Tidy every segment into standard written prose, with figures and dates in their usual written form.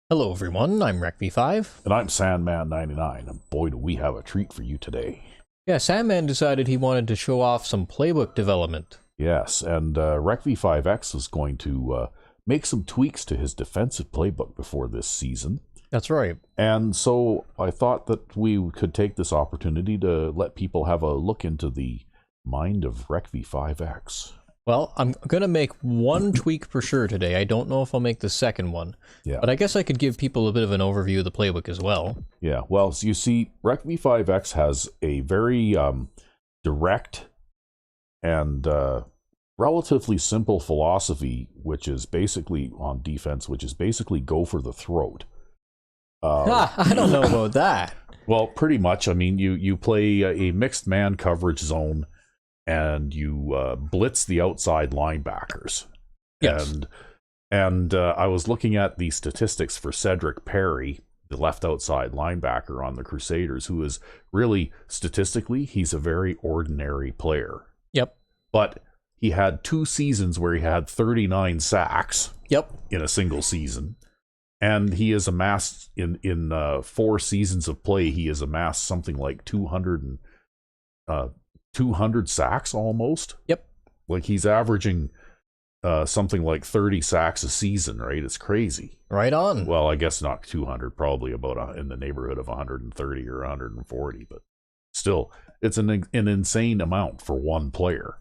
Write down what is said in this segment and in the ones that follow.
Hello everyone, I'm Recv5. And I'm Sandman99, and boy do we have a treat for you today. Yeah, Sandman decided he wanted to show off some playbook development. Yes, and Recv5x is going to make some tweaks to his defensive playbook before this season. That's right. And so I thought that we could take this opportunity to let people have a look into the mind of Recv5x. Well, I'm gonna make one tweak for sure today. I don't know if I'll make the second one. Yeah. But I guess I could give people a bit of an overview of the playbook as well. Yeah, well, so you see, Recv5x has a very direct and relatively simple philosophy, which is basically on defense, which is basically go for the throat. I don't know about that. Well, pretty much. I mean, you play a mixed man coverage zone, and you blitz the outside linebackers. Yes. And I was looking at the statistics for Cedric Perry, the left outside linebacker on the Crusaders, who is really, statistically, he's a very ordinary player. Yep. But he had 2 seasons where he had 39 sacks. Yep. In a single season. And he has amassed, in 4 seasons of play, he has amassed something like 200 sacks almost. Yep. Like he's averaging something like 30 sacks a season, right? It's crazy. Right on. Well, I guess not 200, probably about in the neighborhood of 130 or 140, but still, it's an insane amount for one player,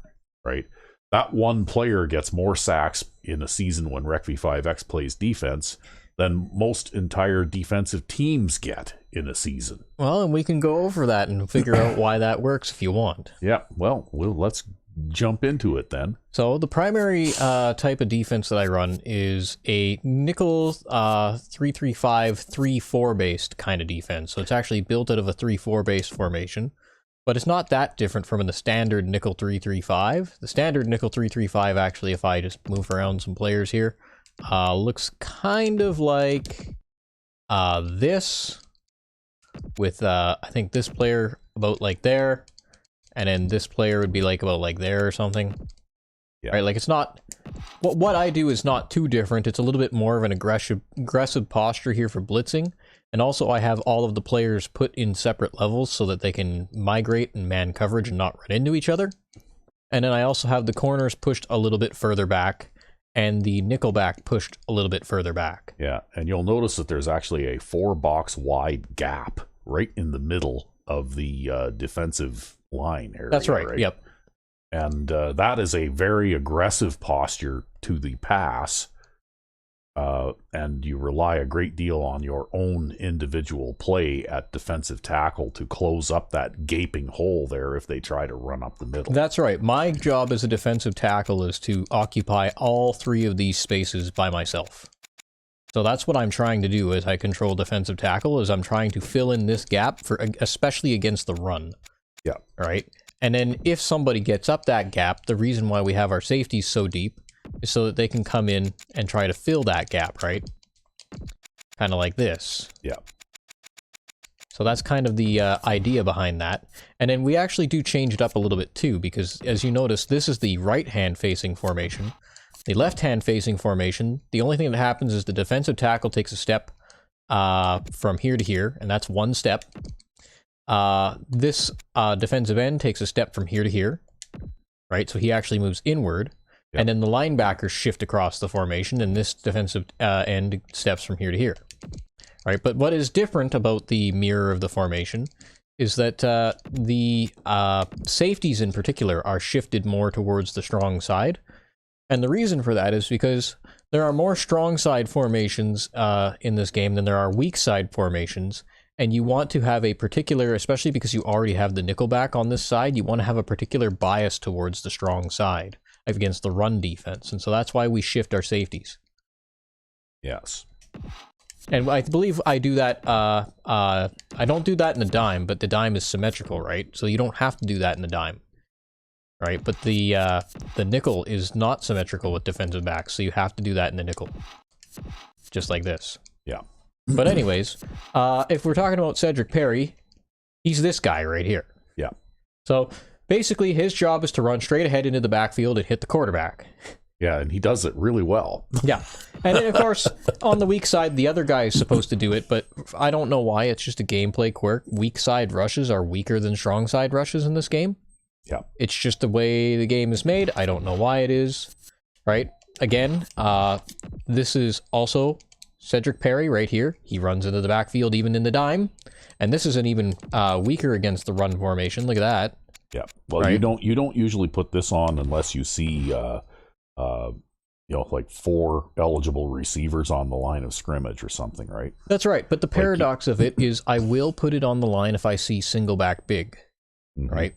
right? That one player gets more sacks in a season when Recv5x plays defense than most entire defensive teams get in a season. Well, and we can go over that and figure out why that works if you want. Yeah, well, let's jump into it then. So the primary type of defense that I run is a nickel 3-3-5, 3-4 based kind of defense. So it's actually built out of a 3-4 based formation, but it's not that different from the standard nickel 3-3-5. The standard nickel 3-3-5, actually, if I just move around some players here, looks kind of like this, with I think this player about like there, and then this player would be like about like there or something. Yeah. Right, like it's not, what I do is not too different. It's a little bit more of an aggressive posture here for blitzing, and also I have all of the players put in separate levels so that they can migrate and man coverage and not run into each other. And then I also have the corners pushed a little bit further back, and the nickelback pushed a little bit further back. Yeah, and you'll notice that there's actually a 4-box wide gap right in the middle of the defensive line area. That's right, yep. And that is a very aggressive posture to the pass, and you rely a great deal on your own individual play at defensive tackle to close up that gaping hole there if they try to run up the middle. That's right. My job as a defensive tackle is to occupy all 3 of these spaces by myself. So that's what I'm trying to do as I control defensive tackle, is I'm trying to fill in this gap, for especially against the run. Yeah. Right? And then if somebody gets up that gap, the reason why we have our safeties so deep is so that they can come in and try to fill that gap, right? Kind of like this. Yeah. So that's kind of the idea behind that. And then we actually do change it up a little bit too, because as you notice, this is the right-hand facing formation. The left-hand facing formation, the only thing that happens is the defensive tackle takes a step from here to here, and that's 1 step. This defensive end takes a step from here to here, right? So he actually moves inward. Yep. And then the linebackers shift across the formation, and this defensive end steps from here to here. Right? But what is different about the mirror of the formation is that the safeties in particular are shifted more towards the strong side. And the reason for that is because there are more strong side formations in this game than there are weak side formations. And you want to have a particular, especially because you already have the nickelback on this side, you want to have a particular bias towards the strong side against the run defense. And so that's why we shift our safeties. Yes. And I believe I do that, I don't do that in the dime, but the dime is symmetrical, right? So you don't have to do that in the dime, right? But the nickel is not symmetrical with defensive backs, so you have to do that in the nickel. Just like this. Yeah. But anyways, if we're talking about Cedric Perry, he's this guy right here. Yeah. So basically his job is to run straight ahead into the backfield and hit the quarterback. Yeah, and he does it really well. Yeah. And then, of course, on the weak side, the other guy is supposed to do it, but I don't know why. It's just a gameplay quirk. Weak side rushes are weaker than strong side rushes in this game. Yeah. It's just the way the game is made. I don't know why it is, right? Again, this is also Cedric Perry right here. He runs into the backfield even in the dime. And this is an even weaker against the run formation. Look at that. Yeah. Well, right? you don't usually put this on unless you see like 4 eligible receivers on the line of scrimmage or something, right? That's right. But the paradox of it is I will put it on the line if I see single back big, right?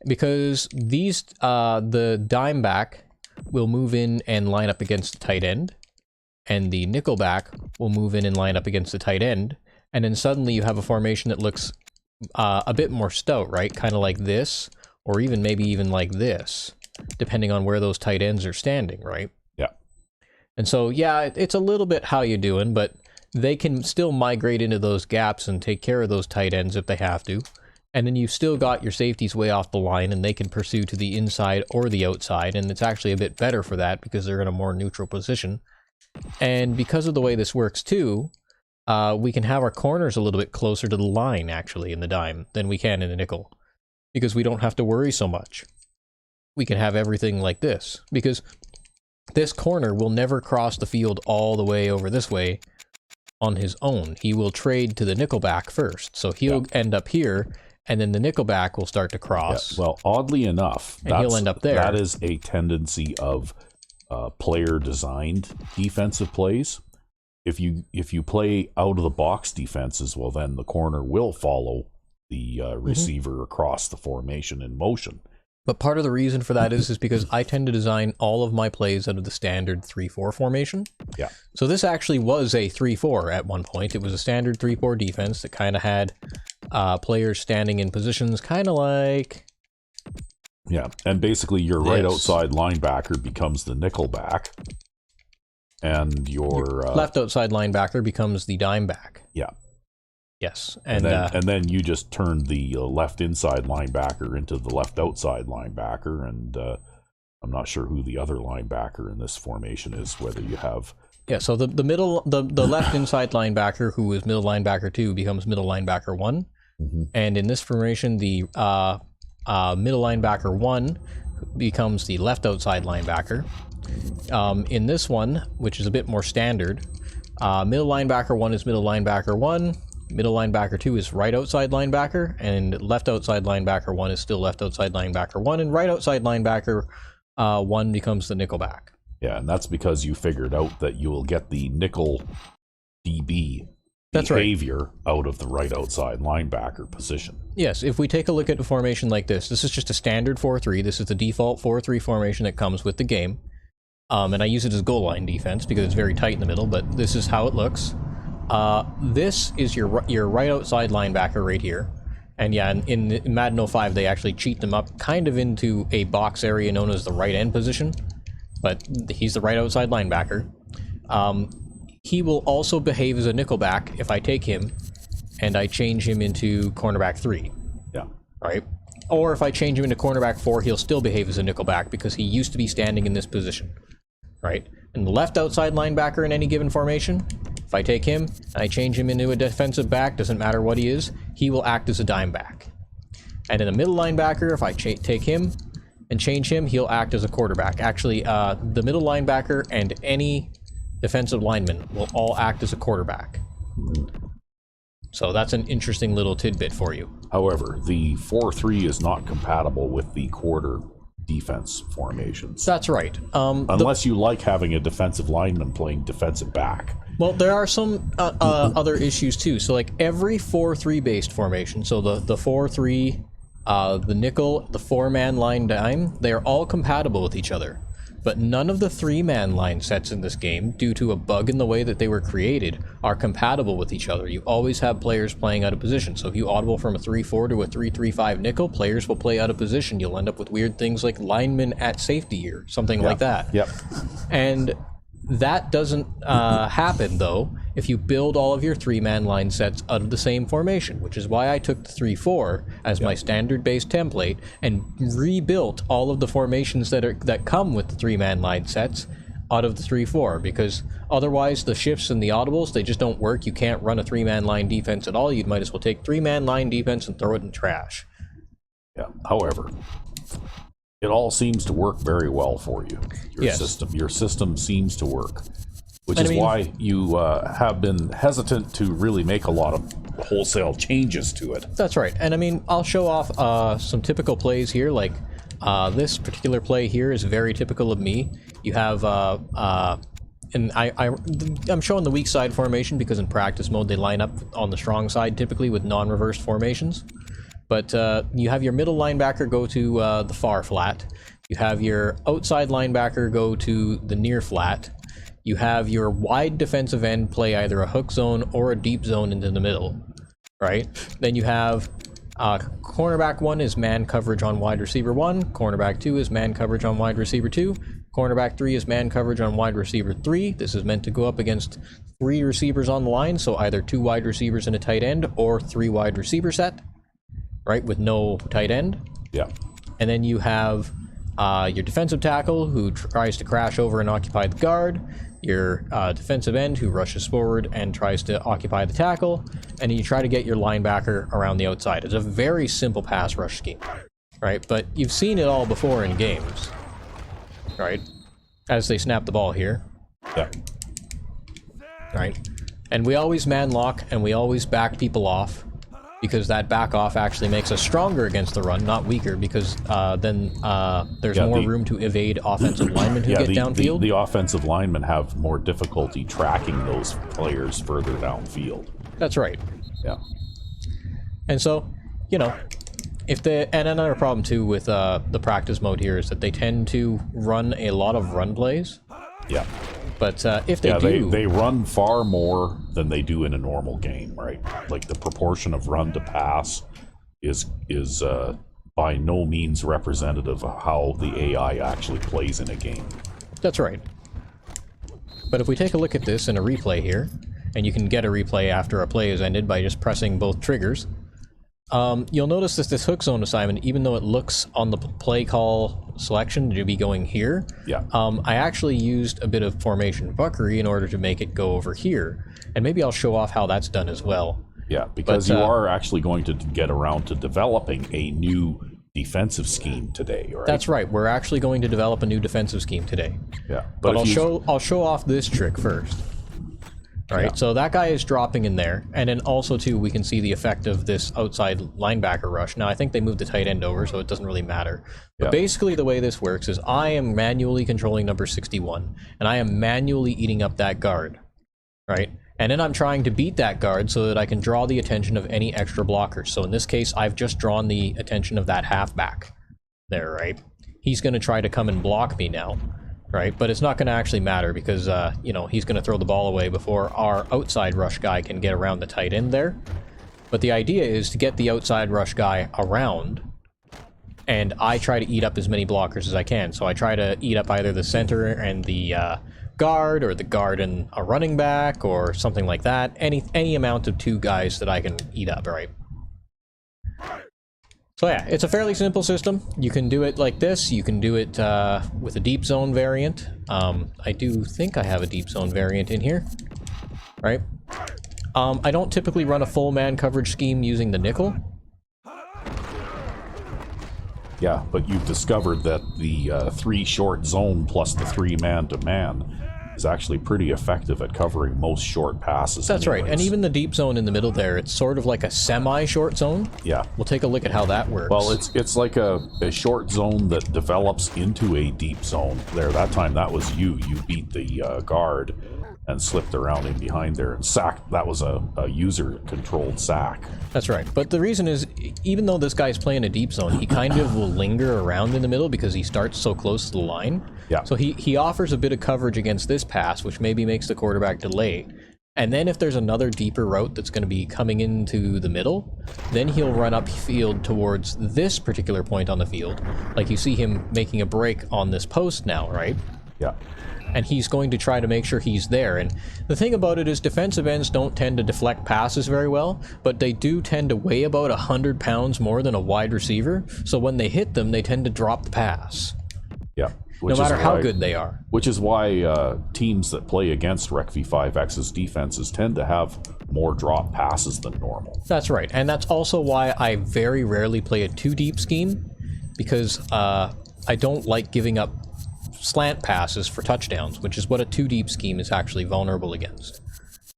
Because these, the dime back will move in and line up against the tight end, and the nickel back will move in and line up against the tight end, and then suddenly you have a formation that looks a bit more stout, right? Kind of like this, or even maybe even like this, depending on where those tight ends are standing, right? Yeah. And so, yeah, it's a little bit how you doing, but they can still migrate into those gaps and take care of those tight ends if they have to. And then you've still got your safeties way off the line, and they can pursue to the inside or the outside, and it's actually a bit better for that because they're in a more neutral position. And because of the way this works too, we can have our corners a little bit closer to the line, actually, in the dime than we can in the nickel, because we don't have to worry so much. We can have everything like this, because this corner will never cross the field all the way over this way on his own. He will trade to the nickelback first, so he'll end up here, and then the nickelback will start to cross. Yeah. Well, oddly enough, and he'll end up there. That is a tendency of player-designed defensive plays. If you play out of the box defenses, well, then the corner will follow the receiver across the formation in motion. But part of the reason for that is because I tend to design all of my plays out of the standard 3-4 formation. Yeah. So this actually was a 3-4 at one point. It was a standard 3-4 defense that kind of had players standing in positions kind of like... Yeah, and basically your right outside linebacker becomes the nickel back, and your left outside linebacker becomes the dime back. Yeah. Yes, and then you just turn the left inside linebacker into the left outside linebacker, and I'm not sure who the other linebacker in this formation is. Whether you have so the left inside linebacker, who is middle linebacker 2, becomes middle linebacker 1, and in this formation the middle linebacker 1 becomes the left outside linebacker. In this one, which is a bit more standard, middle linebacker 1 is middle linebacker 1. Middle linebacker 2 is right outside linebacker, and left outside linebacker 1 is still left outside linebacker 1, and right outside linebacker 1 becomes the nickelback. Yeah, and that's because you figured out that you will get the nickel DB behavior out of the right outside linebacker position. Yes, if we take a look at a formation like this is just a standard 4-3. This is the default 4-3 formation that comes with the game. And I use it as goal line defense because it's very tight in the middle, but this is how it looks. This is your right outside linebacker right here. And yeah, in Madden 05, they actually cheat them up kind of into a box area known as the right end position. But he's the right outside linebacker. He will also behave as a nickelback if I take him and I change him into cornerback 3. Yeah. Right? Or if I change him into cornerback 4, he'll still behave as a nickelback because he used to be standing in this position. Right? And the left outside linebacker in any given formation, if I take him and I change him into a defensive back, doesn't matter what he is, he will act as a dime back. And in the middle linebacker, if I take him and change him, he'll act as a quarterback. Actually, the middle linebacker and any defensive lineman will all act as a quarterback. So that's an interesting little tidbit for you. However, the 4-3 is not compatible with the quarter defense formations. That's right. Unless you like having a defensive lineman playing defensive back. Well, there are some other issues too. So like every 4-3 based formation, so the 4-3, the nickel, the 4-man line dime, they are all compatible with each other. But none of the 3-man line sets in this game, due to a bug in the way that they were created, are compatible with each other. You always have players playing out of position. So if you audible from a 3-4 to a 3-3-5 nickel, players will play out of position. You'll end up with weird things like linemen at safety or something like that. Yep. And that doesn't happen, though, if you build all of your 3-man line sets out of the same formation, which is why I took the 3-4 as my standard base template and rebuilt all of the formations that come with the 3-man line sets out of the 3-4, because otherwise the shifts and the audibles, they just don't work. You can't run a 3-man line defense at all. You might as well take 3-man line defense and throw it in trash. Yeah. However, it all seems to work very well for you. Your system seems to work, which is why you have been hesitant to really make a lot of wholesale changes to it. That's right. And I mean, I'll show off some typical plays here. Like this particular play here is very typical of me. You have and I'm showing the weak side formation because in practice mode they line up on the strong side typically with non-reversed formations. But you have your middle linebacker go to the far flat. You have your outside linebacker go to the near flat. You have your wide defensive end play either a hook zone or a deep zone into the middle, right? Then you have cornerback 1 is man coverage on wide receiver 1. Cornerback 2 is man coverage on wide receiver 2. Cornerback 3 is man coverage on wide receiver 3. This is meant to go up against 3 receivers on the line, so either 2 wide receivers and a tight end or 3 wide receiver set. Right, with no tight end. Yeah. And then you have your defensive tackle who tries to crash over and occupy the guard, your defensive end who rushes forward and tries to occupy the tackle, and you try to get your linebacker around the outside. It's a very simple pass rush scheme, right? But you've seen it all before in games, right? As they snap the ball here. Yeah. Right? And we always man lock and we always back people off, because that back off actually makes us stronger against the run, not weaker, because then there's more room to evade offensive linemen who get downfield. The offensive linemen have more difficulty tracking those players further downfield. That's right. Yeah. And so, you know, and another problem too with the practice mode here is that they tend to run a lot of run plays. Yeah. But if they do... They run far more than they do in a normal game, right? Like the proportion of run to pass is by no means representative of how the AI actually plays in a game. That's right. But if we take a look at this in a replay here, and you can get a replay after a play is ended by just pressing both triggers, you'll notice that this hook zone assignment, even though it looks on the play call selection to be going here, I actually used a bit of formation fuckery in order to make it go over here. And maybe I'll show off how that's done as well. Yeah, because you are actually going to get around to developing a new defensive scheme today, right? That's right. We're actually going to develop a new defensive scheme today. Yeah. But I'll show off this trick first. Right, so that guy is dropping in there, and then also too we can see the effect of this outside linebacker rush. Now I think they moved the tight end over, so it doesn't really matter. But basically the way this works is I am manually controlling number 61, and I am manually eating up that guard, right? And then I'm trying to beat that guard so that I can draw the attention of any extra blockers. So in this case, I've just drawn the attention of that halfback there, right? He's going to try to come and block me now. Right, but it's not going to actually matter because, you know, he's going to throw the ball away before our outside rush guy can get around the tight end there. But the idea is to get the outside rush guy around, and I try to eat up as many blockers as I can. So I try to eat up either the center and the guard, or the guard and a running back, or something like that. Any amount of 2 guys that I can eat up, right? So yeah, it's a fairly simple system. You can do it like this. You can do it with a deep zone variant. I do think I have a deep zone variant in here, right? I don't typically run a full man coverage scheme using the nickel. Yeah, but you've discovered that the 3 short zone plus the 3 man to man is actually pretty effective at covering most short passes. That's right, and even the deep zone in the middle there, it's sort of like a semi-short zone. Yeah. We'll take a look at how that works. Well, it's like a short zone that develops into a deep zone. There, that time that was you. You beat the guard and slipped around in behind there and sacked. That was a user-controlled sack. That's right. But the reason is, even though this guy's playing a deep zone, he kind of will linger around in the middle because he starts so close to the line. Yeah. So he offers a bit of coverage against this pass, which maybe makes the quarterback delay. And then if there's another deeper route that's going to be coming into the middle, then he'll run upfield towards this particular point on the field. Like you see him making a break on this post now, right? Yeah. and he's going to try to make sure he's there. And the thing about it is defensive ends don't tend to deflect passes very well, but they do tend to weigh about 100 pounds more than a wide receiver, so when they hit them, they tend to drop the pass. Yeah. No matter how good they are. Which is why teams that play against Recv5x's defenses tend to have more drop passes than normal. That's right, and that's also why I very rarely play a too deep scheme, because I don't like giving up slant passes for touchdowns, which is what a too deep scheme is actually vulnerable against.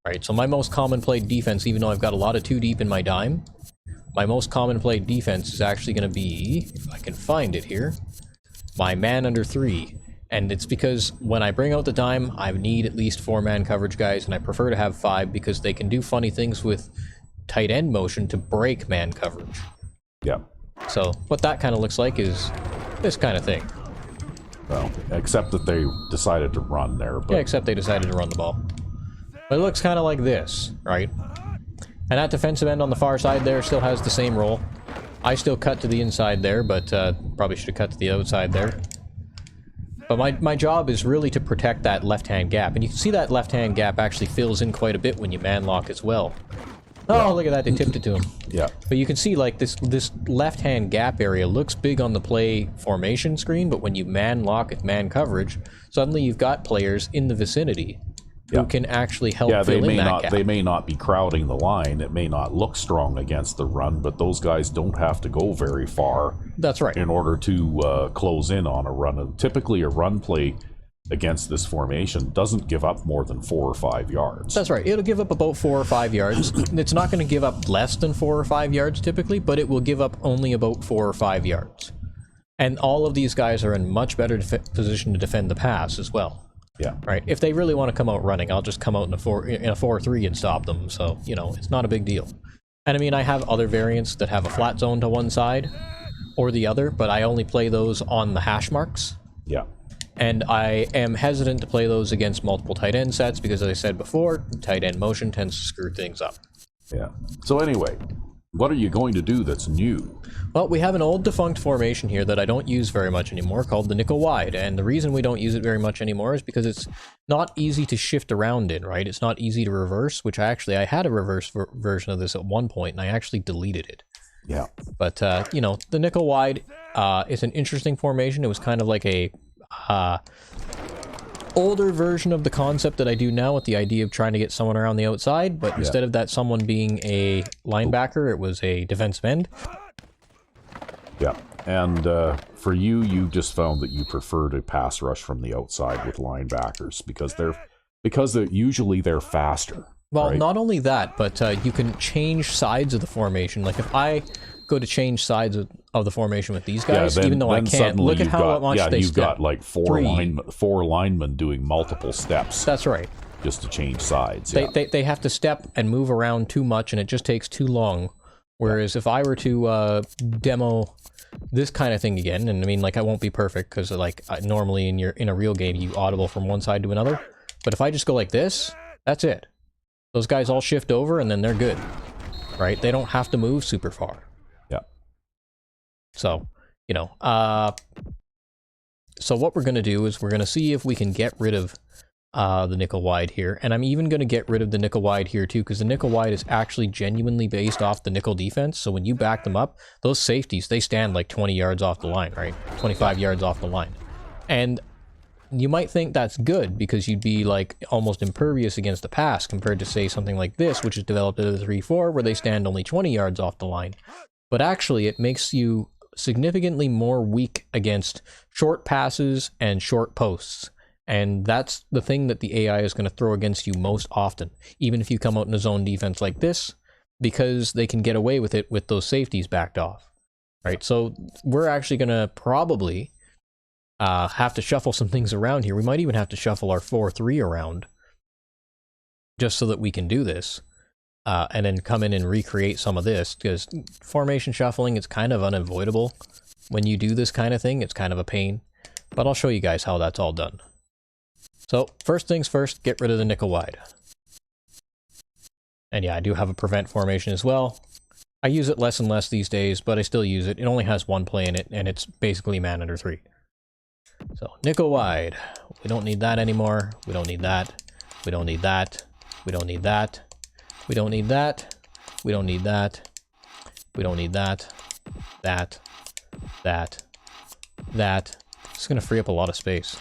Right, so my most common played defense, even though I've got a lot of too deep in my dime, my most common played defense is actually going to be, if I can find it here, my man under 3. And it's because when I bring out the dime, I need at least 4-man coverage guys, and I prefer to have 5 because they can do funny things with tight end motion to break man coverage. Yeah. So what that kind of looks like is this kind of thing. Well, except that they decided to run there. But... Yeah, except they decided to run the ball. But it looks kind of like this, right? And that defensive end on the far side there still has the same role. I still cut to the inside there, but probably should have cut to the outside there. But my job is really to protect that left-hand gap. And you can see that left-hand gap actually fills in quite a bit when you man-lock as well. Oh, yeah. Look at that, they tipped it to him. Yeah. But you can see, like, this left-hand gap area looks big on the play formation screen, but when you man-lock at man coverage, suddenly you've got players in the vicinity who can actually help fill in that gap. They may not be crowding the line. It may not look strong against the run, but those guys don't have to go very far. That's right. In order to close in on a run. Typically, a run play against this formation doesn't give up more than 4 or 5 yards. That's right. It'll give up about 4 or 5 yards. It's not going to give up less than 4 or 5 yards typically, but it will give up only about 4 or 5 yards. And all of these guys are in much better position to defend the pass as well. Yeah. Right. If they really want to come out running, I'll just come out in a 4-3 and stop them. So, you know, it's not a big deal. And I mean, I have other variants that have a flat zone to one side or the other, but I only play those on the hash marks. Yeah. And I am hesitant to play those against multiple tight end sets because, as I said before, tight end motion tends to screw things up. Yeah. So anyway, what are you going to do that's new? Well, we have an old defunct formation here that I don't use very much anymore called the nickel wide. And the reason we don't use it very much anymore is because it's not easy to shift around in, right? It's not easy to reverse, which I had a reverse version of this at one point, and I actually deleted it. Yeah. But, you know, the nickel wide is an interesting formation. It was kind of like a older version of the concept that I do now with the idea of trying to get someone around the outside, but instead of that someone being a linebacker, it was a defensive end. Yeah, and for you just found that you prefer to pass rush from the outside with linebackers because they're usually faster. Well, right? not only that, but you can change sides of the formation. Like if I go to change sides of the formation with these guys, even though I can't, look at how much they you've step. got like four linemen doing multiple steps. That's right. Just to change sides. They have to step and move around too much, and it just takes too long. Whereas if I were to demo this kind of thing again, and I mean, like, I won't be perfect because like normally in a real game you audible from one side to another, but if I just go like this, that's it. Those guys all shift over and then they're good, right? They don't have to move super far. Yeah. So, you know, so what we're going to do is we're going to see if we can get rid of the nickel wide here, and I'm even going to get rid of the nickel wide here too, because the nickel wide is actually genuinely based off the nickel defense. So when you back them up, those safeties, they stand like 20 yards off the line, right? 25 yards off the line. And you might think that's good because you'd be like almost impervious against the pass compared to say something like this, which is developed at a 3-4 where they stand only 20 yards off the line. But actually it makes you significantly more weak against short passes and short posts. And that's the thing that the AI is going to throw against you most often, even if you come out in a zone defense like this, because they can get away with it with those safeties backed off, right? So we're actually going to probably have to shuffle some things around here. We might even have to shuffle our 4-3 around just so that we can do this, and then come in and recreate some of this, because formation shuffling, it's kind of unavoidable. When you do this kind of thing, it's kind of a pain, but I'll show you guys how that's all done. So, first things first, get rid of the nickel wide. And yeah, I do have a prevent formation as well. I use it less and less these days, but I still use it. It only has one play in it, and it's basically man under 3. So nickel wide. We don't need that anymore. We don't need that. We don't need that. We don't need that. We don't need that. We don't need that. We don't need that. That. That. It's going to free up a lot of space.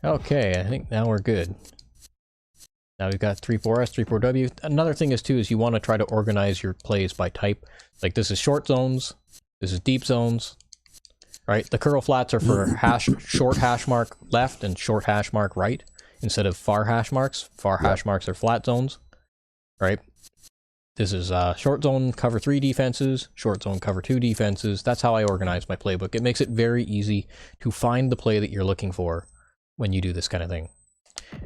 Okay, I think now we're good. Now we've got 3-4S, 3-4W. Another thing is too is you want to try to organize your plays by type. Like this is short zones, this is deep zones, right? The curl flats are for short hash mark left and short hash mark right instead of far hash marks. Far hash marks are flat zones, right? This is short zone cover 3 defenses, short zone cover 2 defenses. That's how I organize my playbook. It makes it very easy to find the play that you're looking for when you do this kind of thing.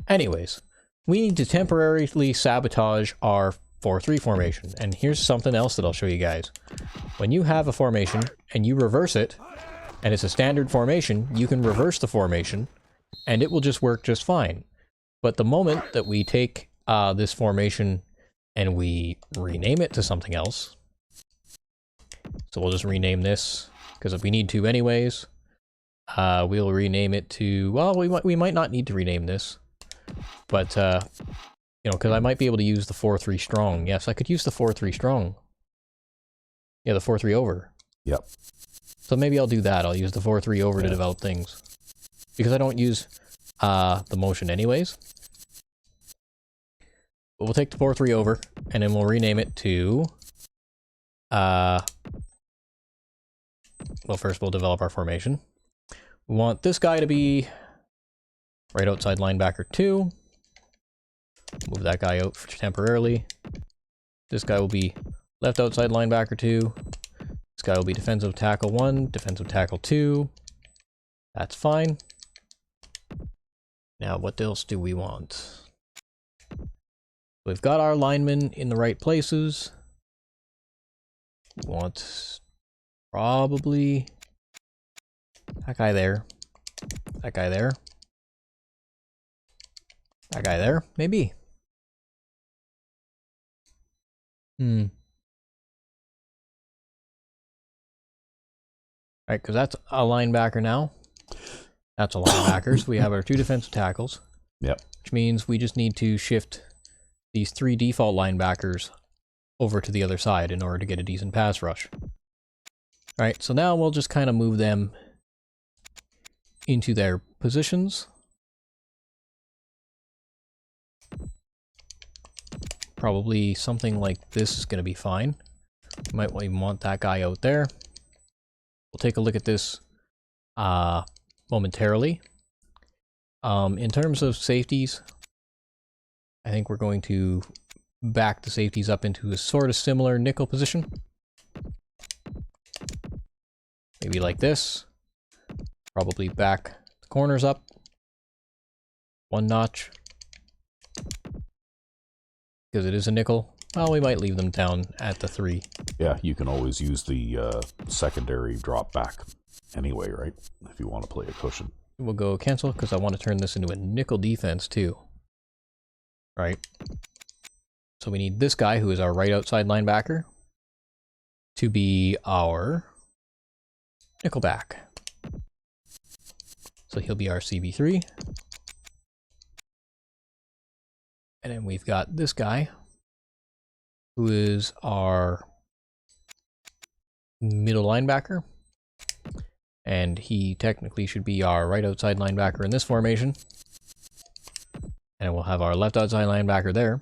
Anyways, we need to temporarily sabotage our 4-3 formation. And here's something else that I'll show you guys. When you have a formation and you reverse it, and it's a standard formation, you can reverse the formation and it will just work just fine. But the moment that we take this formation and we rename it to something else, so we'll just rename this because if we need to anyways, we'll rename it to, well, we might not need to rename this, but, you know, because I might be able to use the 4-3 strong. Yes, I could use the 4-3 strong. Yeah, the 4-3 over. Yep. So maybe I'll do that. I'll use the 4-3 over to develop things. Because I don't use the motion anyways. But we'll take the 4-3 over, and then we'll rename it to... well, first we'll develop our formation. We want this guy to be right outside linebacker 2. Move that guy out temporarily. This guy will be left outside linebacker 2. This guy will be defensive tackle 1, defensive tackle 2. That's fine. Now, what else do we want? We've got our linemen in the right places. We want probably that guy there. That guy there. That guy there, maybe. Right, because that's a linebacker now. That's a linebacker, so we have our 2 defensive tackles. Yep. Which means we just need to shift these 3 default linebackers over to the other side in order to get a decent pass rush. Alright, so now we'll just kind of move them into their positions. Probably something like this is going to be fine. You might even want that guy out there. We'll take a look at this momentarily. In terms of safeties, I think we're going to back the safeties up into a sort of similar nickel position. Maybe like this. Probably back the corners up 1 notch. Because it is a nickel. Well, we might leave them down at the 3. Yeah, you can always use the secondary drop back anyway, right? If you want to play a cushion. We'll go cancel because I want to turn this into a nickel defense too. Right? So we need this guy who is our right outside linebacker to be our nickel back. So he'll be our CB3. And then we've got this guy, who is our middle linebacker. And he technically should be our right outside linebacker in this formation. And we'll have our left outside linebacker there.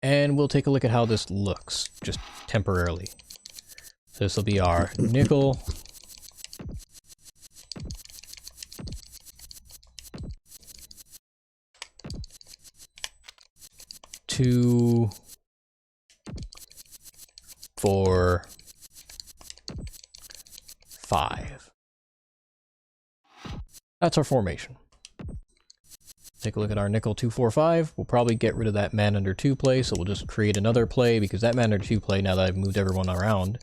And we'll take a look at how this looks, just temporarily. So this will be our nickel. Two, 4, 5. That's our formation. Take a look at our nickel 2-4-5. We'll probably get rid of that man under 2 play, so we'll just create another play because that man under 2 play, now that I've moved everyone around,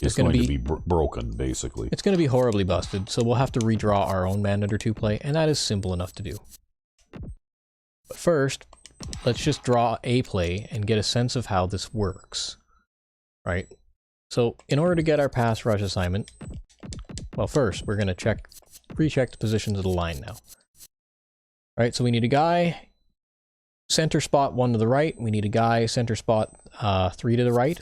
it's going to be broken, basically. It's going to be horribly busted, so we'll have to redraw our own man under 2 play, and that is simple enough to do. But first, let's just draw a play and get a sense of how this works, right? So in order to get our pass rush assignment, well, first we're going to pre-check the positions of the line now. All right, so we need a guy center spot 1 to the right. We need a guy center spot 3 to the right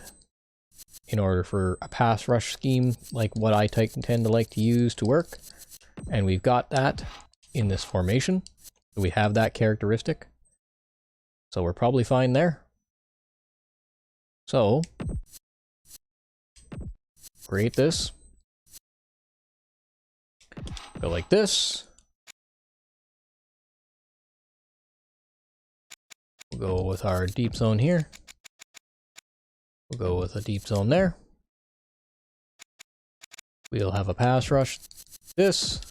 in order for a pass rush scheme like what I tend to like to use to work. And we've got that in this formation. So we have that characteristic. So we're probably fine there. So create this. Go like this. We'll go with our deep zone here. We'll go with a deep zone there. We'll have a pass rush. This.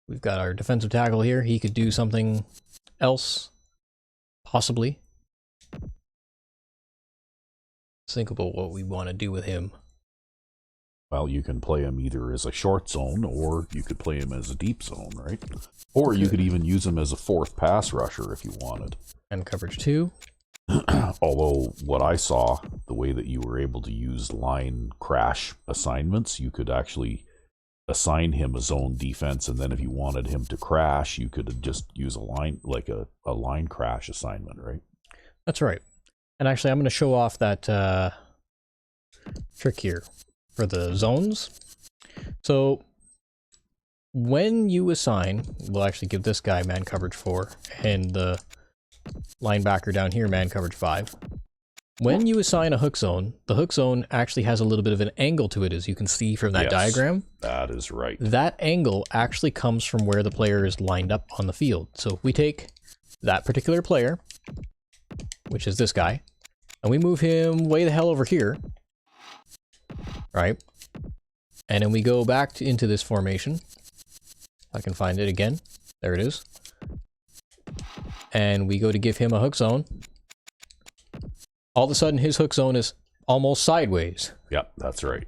We've got our defensive tackle here. He could do something else, possibly. Let's think about what we want to do with him. Well, you can play him either as a short zone, or you could play him as a deep zone, right? Or you could even use him as a 4th pass rusher if you wanted. And coverage 2. Although, what I saw, the way that you were able to use line crash assignments, you could actually assign him a zone defense, and then if you wanted him to crash, you could just use a line, like a line crash assignment, right? That's right. And actually, I'm going to show off that trick here for the zones. So when you assign, we'll actually give this guy man coverage 4 and the linebacker down here man coverage 5. When you assign a hook zone, the hook zone actually has a little bit of an angle to it, as you can see from that diagram. That is right. That angle actually comes from where the player is lined up on the field. So if we take that particular player, which is this guy, and we move him way the hell over here, right? And then we go back into this formation. If I can find it again. There it is. And we go to give him a hook zone. All of a sudden, his hook zone is almost sideways. Yep, that's right.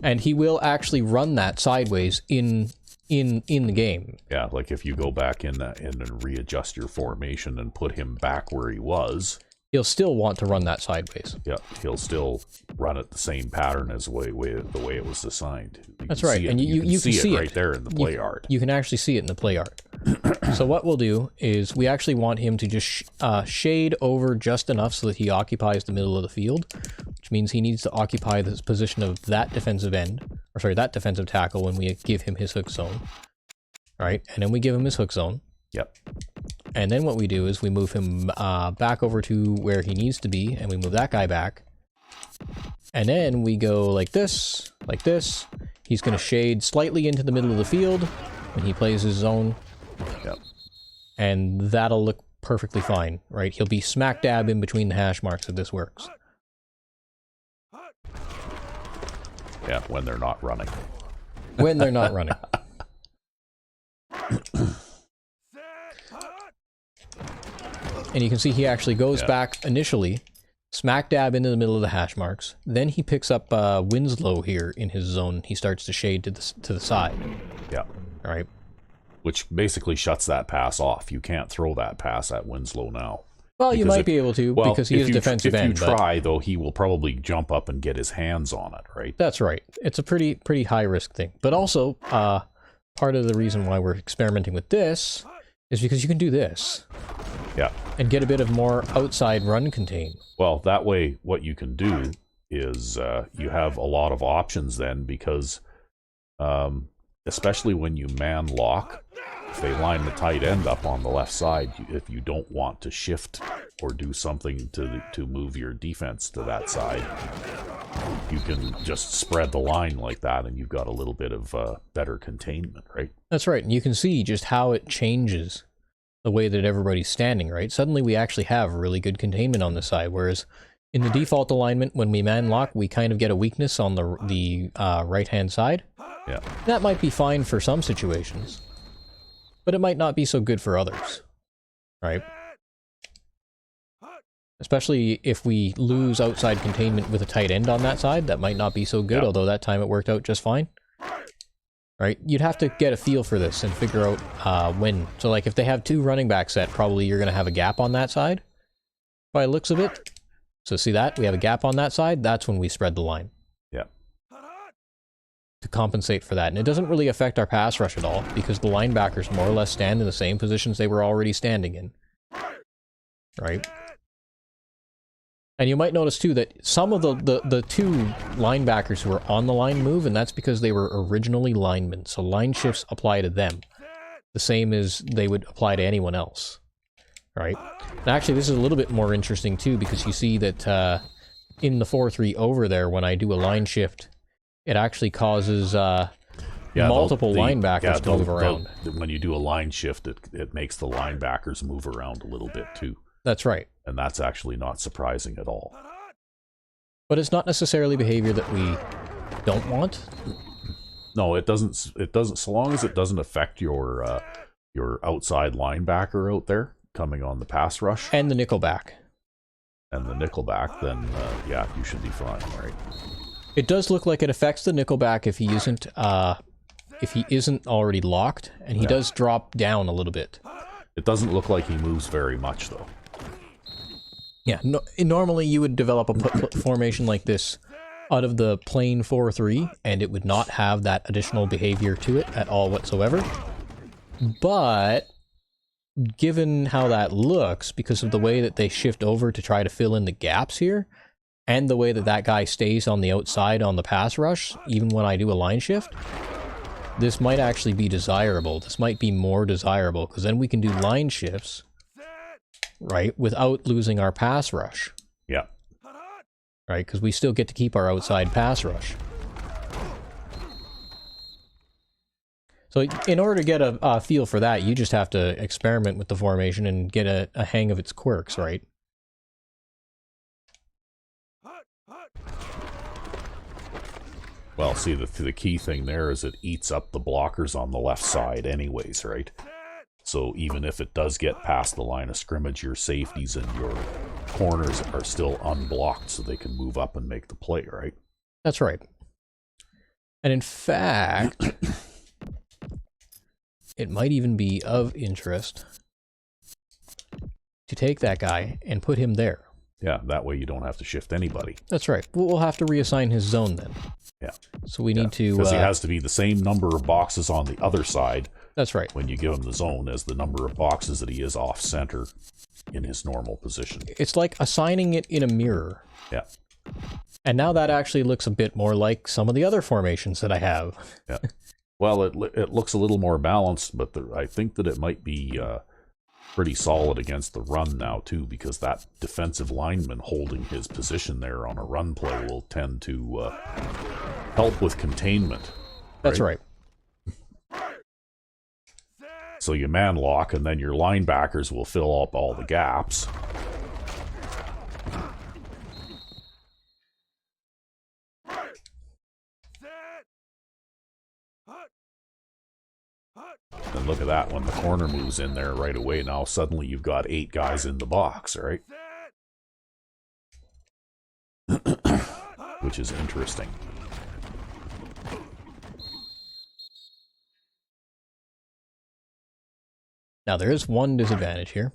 And he will actually run that sideways in the game. Yeah, like if you go back in and readjust your formation and put him back where he was, he'll still want to run that sideways. Yeah, he'll still run it the same pattern as the way it was assigned. That's right, and you can see it right there in the play art. You can actually see it in the play art. So what we'll do is we actually want him to just shade over just enough so that he occupies the middle of the field, which means he needs to occupy the position of that defensive end, or sorry, that defensive tackle when we give him his hook zone. Right, and then we give him his hook zone. Yep. And then what we do is we move him back over to where he needs to be, and we move that guy back. And then we go like this, like this. He's going to shade slightly into the middle of the field when he plays his zone. Yep. And that'll look perfectly fine, right? He'll be smack dab in between the hash marks if this works. Yeah, when they're not running. When they're not running. And you can see he actually goes back initially, smack dab into the middle of the hash marks. Then he picks up Winslow here in his zone. He starts to shade to the side. Yeah. All right. Which basically shuts that pass off. You can't throw that pass at Winslow now. Well, you might be able to, because he is defensive end. If you try, though, he will probably jump up and get his hands on it, right? That's right. It's a pretty high-risk thing. But also, part of the reason why we're experimenting with this is because you can do this. Yeah. And get a bit of more outside run contain. Well, that way, what you can do is you have a lot of options then, because especially when you man lock, if they line the tight end up on the left side, if you don't want to shift or do something to move your defense to that side, you can just spread the line like that, and you've got a little bit of better containment, right? That's right, and you can see just how it changes the way that everybody's standing, right? Suddenly we actually have really good containment on this side, whereas in the default alignment, when we man lock, we kind of get a weakness on the right-hand side. Yeah. That might be fine for some situations, but it might not be so good for others, right? Especially if we lose outside containment with a tight end on that side, that might not be so good, although that time it worked out just fine. right? You'd have to get a feel for this and figure out when. So like if they have 2 running back set, probably you're going to have a gap on that side by the looks of it. So see that? We have a gap on that side. That's when we spread the line. Yeah. To compensate for that. And it doesn't really affect our pass rush at all because the linebackers more or less stand in the same positions they were already standing in. Right? And you might notice too that some of the 2 linebackers who are on the line move, and that's because they were originally linemen. So line shifts apply to them. The same as they would apply to anyone else. Right? And actually this is a little bit more interesting too because you see that in the 4-3 over there when I do a line shift, it actually causes multiple linebackers to move around. When you do a line shift, it makes the linebackers move around a little bit too. That's right. And that's actually not surprising at all. But it's not necessarily behavior that we don't want. No, it doesn't. It doesn't. So long as it doesn't affect your outside linebacker out there coming on the pass rush and the nickelback. And the nickelback, then yeah, you should be fine, right? It does look like it affects the nickelback if he isn't already locked, and he does drop down a little bit. It doesn't look like he moves very much, though. Yeah, normally you would develop a formation like this out of the plain 4-3, and it would not have that additional behavior to it at all whatsoever. But given how that looks, because of the way that they shift over to try to fill in the gaps here, and the way that that guy stays on the outside on the pass rush, even when I do a line shift, this might actually be desirable. This might be more desirable, because then we can do line shifts, right, without losing our pass rush. Yeah. Right, because we still get to keep our outside pass rush. So in order to get a feel for that, you just have to experiment with the formation and get a hang of its quirks, right? Well, see, the key thing there is it eats up the blockers on the left side anyways, right? So even if it does get past the line of scrimmage, your safeties and your corners are still unblocked so they can move up and make the play, right? That's right. And in fact, it might even be of interest to take that guy and put him there. Yeah, that way you don't have to shift anybody. That's right. We'll have to reassign his zone then. Yeah. So we need to... Because he has to be the same number of boxes on the other side. That's right. When you give him the zone as the number of boxes that he is off-center in his normal position. It's like assigning it in a mirror. Yeah. And now that actually looks a bit more like some of the other formations that I have. Yeah. Well, it looks a little more balanced, but I think that it might be pretty solid against the run now, too, because that defensive lineman holding his position there on a run play will tend to help with containment. That's right. So you man lock, and then your linebackers will fill up all the gaps. And look at that, when the corner moves in there right away, now suddenly you've got 8 guys in the box, right? Which is interesting. Now there is one disadvantage here,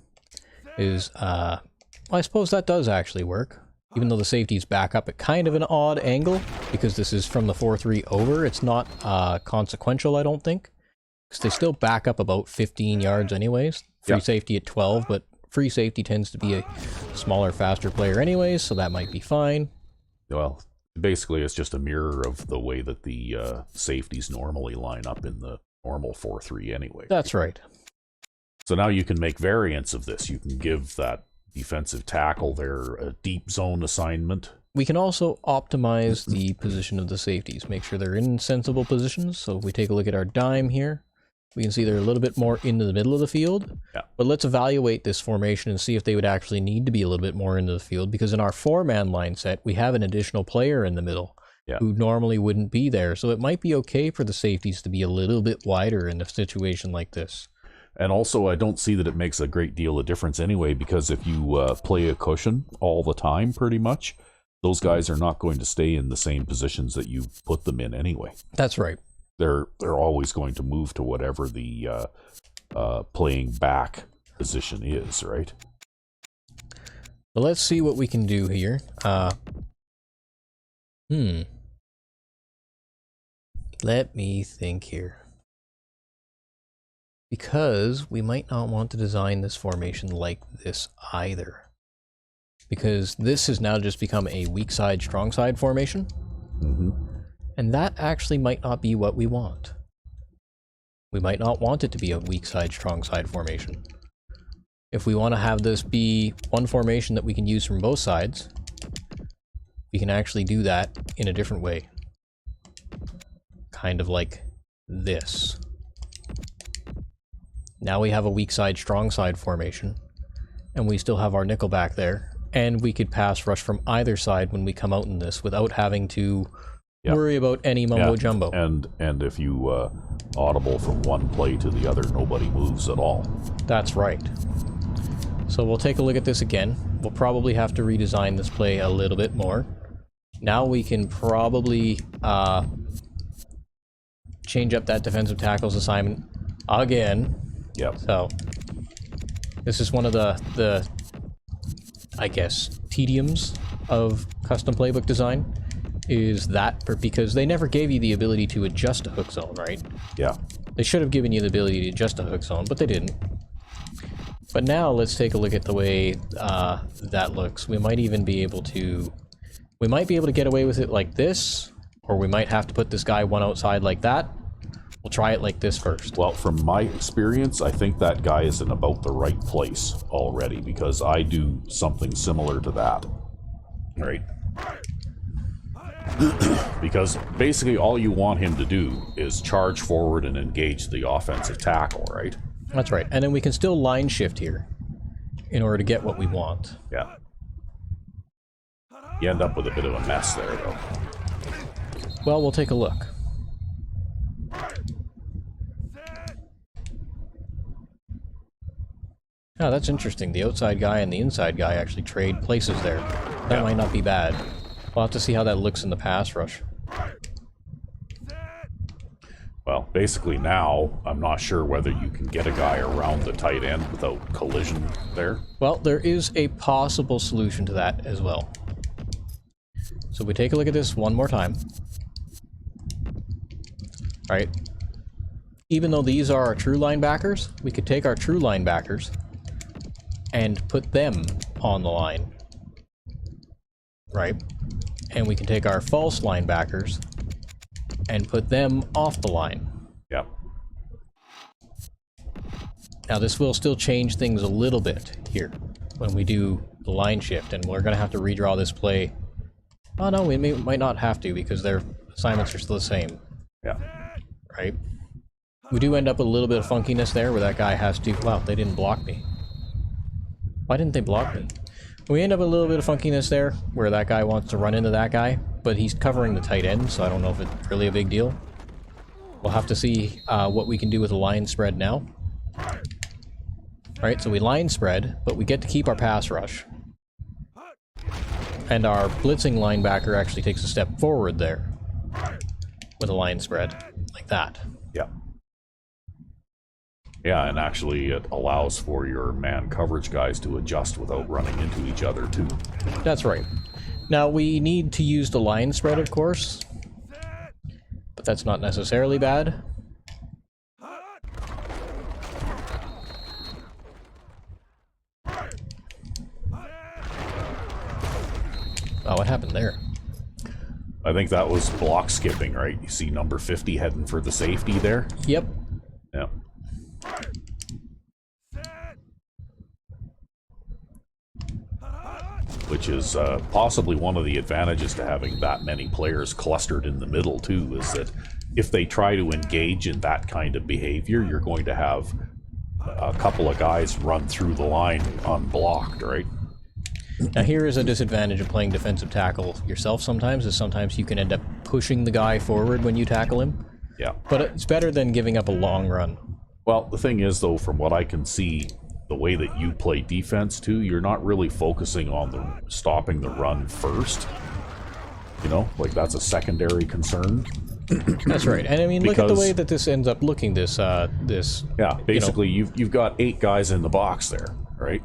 is, well, I suppose that does actually work. Even though the safety's back up at kind of an odd angle, because this is from the 4-3 over, it's not consequential, I don't think. Because they still back up about 15 yards anyways. Free safety at 12, but free safety tends to be a smaller, faster player anyways, so that might be fine. Well, basically it's just a mirror of the way that the safeties normally line up in the normal 4-3 anyway. That's right. So now you can make variants of this. You can give that defensive tackle their deep zone assignment. We can also optimize the position of the safeties, make sure they're in sensible positions. So if we take a look at our dime here, we can see they're a little bit more into the middle of the field. Yeah. But let's evaluate this formation and see if they would actually need to be a little bit more into the field, because in our 4-man line set, we have an additional player in the middle who normally wouldn't be there. So it might be okay for the safeties to be a little bit wider in a situation like this. And also, I don't see that it makes a great deal of difference anyway, because if you play a cushion all the time, pretty much, those guys are not going to stay in the same positions that you put them in anyway. That's right. they're always going to move to whatever the playing back position is, right? Well, let's see what we can do here. Let me think here. Because we might not want to design this formation like this either. Because this has now just become a weak side, strong side formation. Mm-hmm. And that actually might not be what we want. We might not want it to be a weak side, strong side formation. If we want to have this be one formation that we can use from both sides, we can actually do that in a different way. Kind of like this. Now we have a weak side, strong side formation, and we still have our nickel back there, and we could pass rush from either side when we come out in this without having to worry about any mumbo jumbo. And if you audible from one play to the other, nobody moves at all. That's right. So we'll take a look at this again. We'll probably have to redesign this play a little bit more. Now we can probably change up that defensive tackles assignment again. Yep. So this is one of the I guess tediums of custom playbook design, is that because they never gave you the ability to adjust a hook zone, right? Yeah. They should have given you the ability to adjust a hook zone, but they didn't. But now let's take a look at the way that looks. We might even be able to... We might be able to get away with it like this, or we might have to put this guy one outside like that. We'll try it like this first. Well, from my experience, I think that guy is in about the right place already, because I do something similar to that. Right? Because basically all you want him to do is charge forward and engage the offensive tackle, right? That's right. And then we can still line shift here in order to get what we want. Yeah. You end up with a bit of a mess there, though. Well, we'll take a look. Oh, that's interesting. The outside guy and the inside guy actually trade places there. That might not be bad. We'll have to see how that looks in the pass rush. Well, basically now, I'm not sure whether you can get a guy around the tight end without collision there. Well, there is a possible solution to that as well. So we take a look at this one more time. Alright. Even though these are our true linebackers, we could take our true linebackers and put them on the line. Right? And we can take our false linebackers and put them off the line. Yep. Now this will still change things a little bit here when we do the line shift, and we're going to have to redraw this play. Oh no, we might not have to, because their assignments are still the same. Yeah. Right? We do end up with a little bit of funkiness there where that guy has to... Wow, they didn't block me. Why didn't they block me? We end up with a little bit of funkiness there where that guy wants to run into that guy, but he's covering the tight end, so I don't know if it's really a big deal. We'll have to see what we can do with the line spread now. Alright, so we line spread, but we get to keep our pass rush. And our blitzing linebacker actually takes a step forward there with a line spread, like that. Yeah. Yeah, and actually it allows for your man coverage guys to adjust without running into each other, too. That's right. Now, we need to use the line spread, of course, but that's not necessarily bad. Oh, what happened there? I think that was block skipping, right? You see number 50 heading for the safety there? Yep. Yeah. Which is possibly one of the advantages to having that many players clustered in the middle, too, is that if they try to engage in that kind of behavior, you're going to have a couple of guys run through the line unblocked, right? Now here is a disadvantage of playing defensive tackle yourself sometimes, is sometimes you can end up pushing the guy forward when you tackle him. Yeah. But it's better than giving up a long run. Well, the thing is, though, from what I can see, the way that you play defense, too, you're not really focusing on the stopping the run first. You know, like that's a secondary concern. That's right. And I mean, look at the way that this ends up looking. Yeah, basically you've got 8 guys in the box there, right?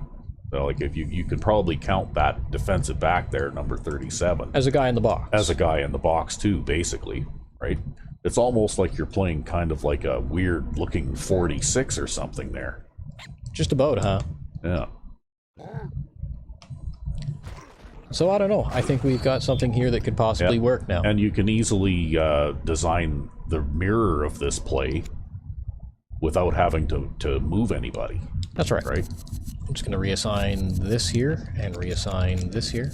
So like if you could probably count that defensive back there, number 37, as a guy in the box. As a guy in the box too, basically, right? It's almost like you're playing kind of like a weird looking 46 or something there. Just about, huh? Yeah. So I don't know. I think we've got something here that could possibly work now. And you can easily design the mirror of this play without having to move anybody. That's right. Right? I'm just going to reassign this here and reassign this here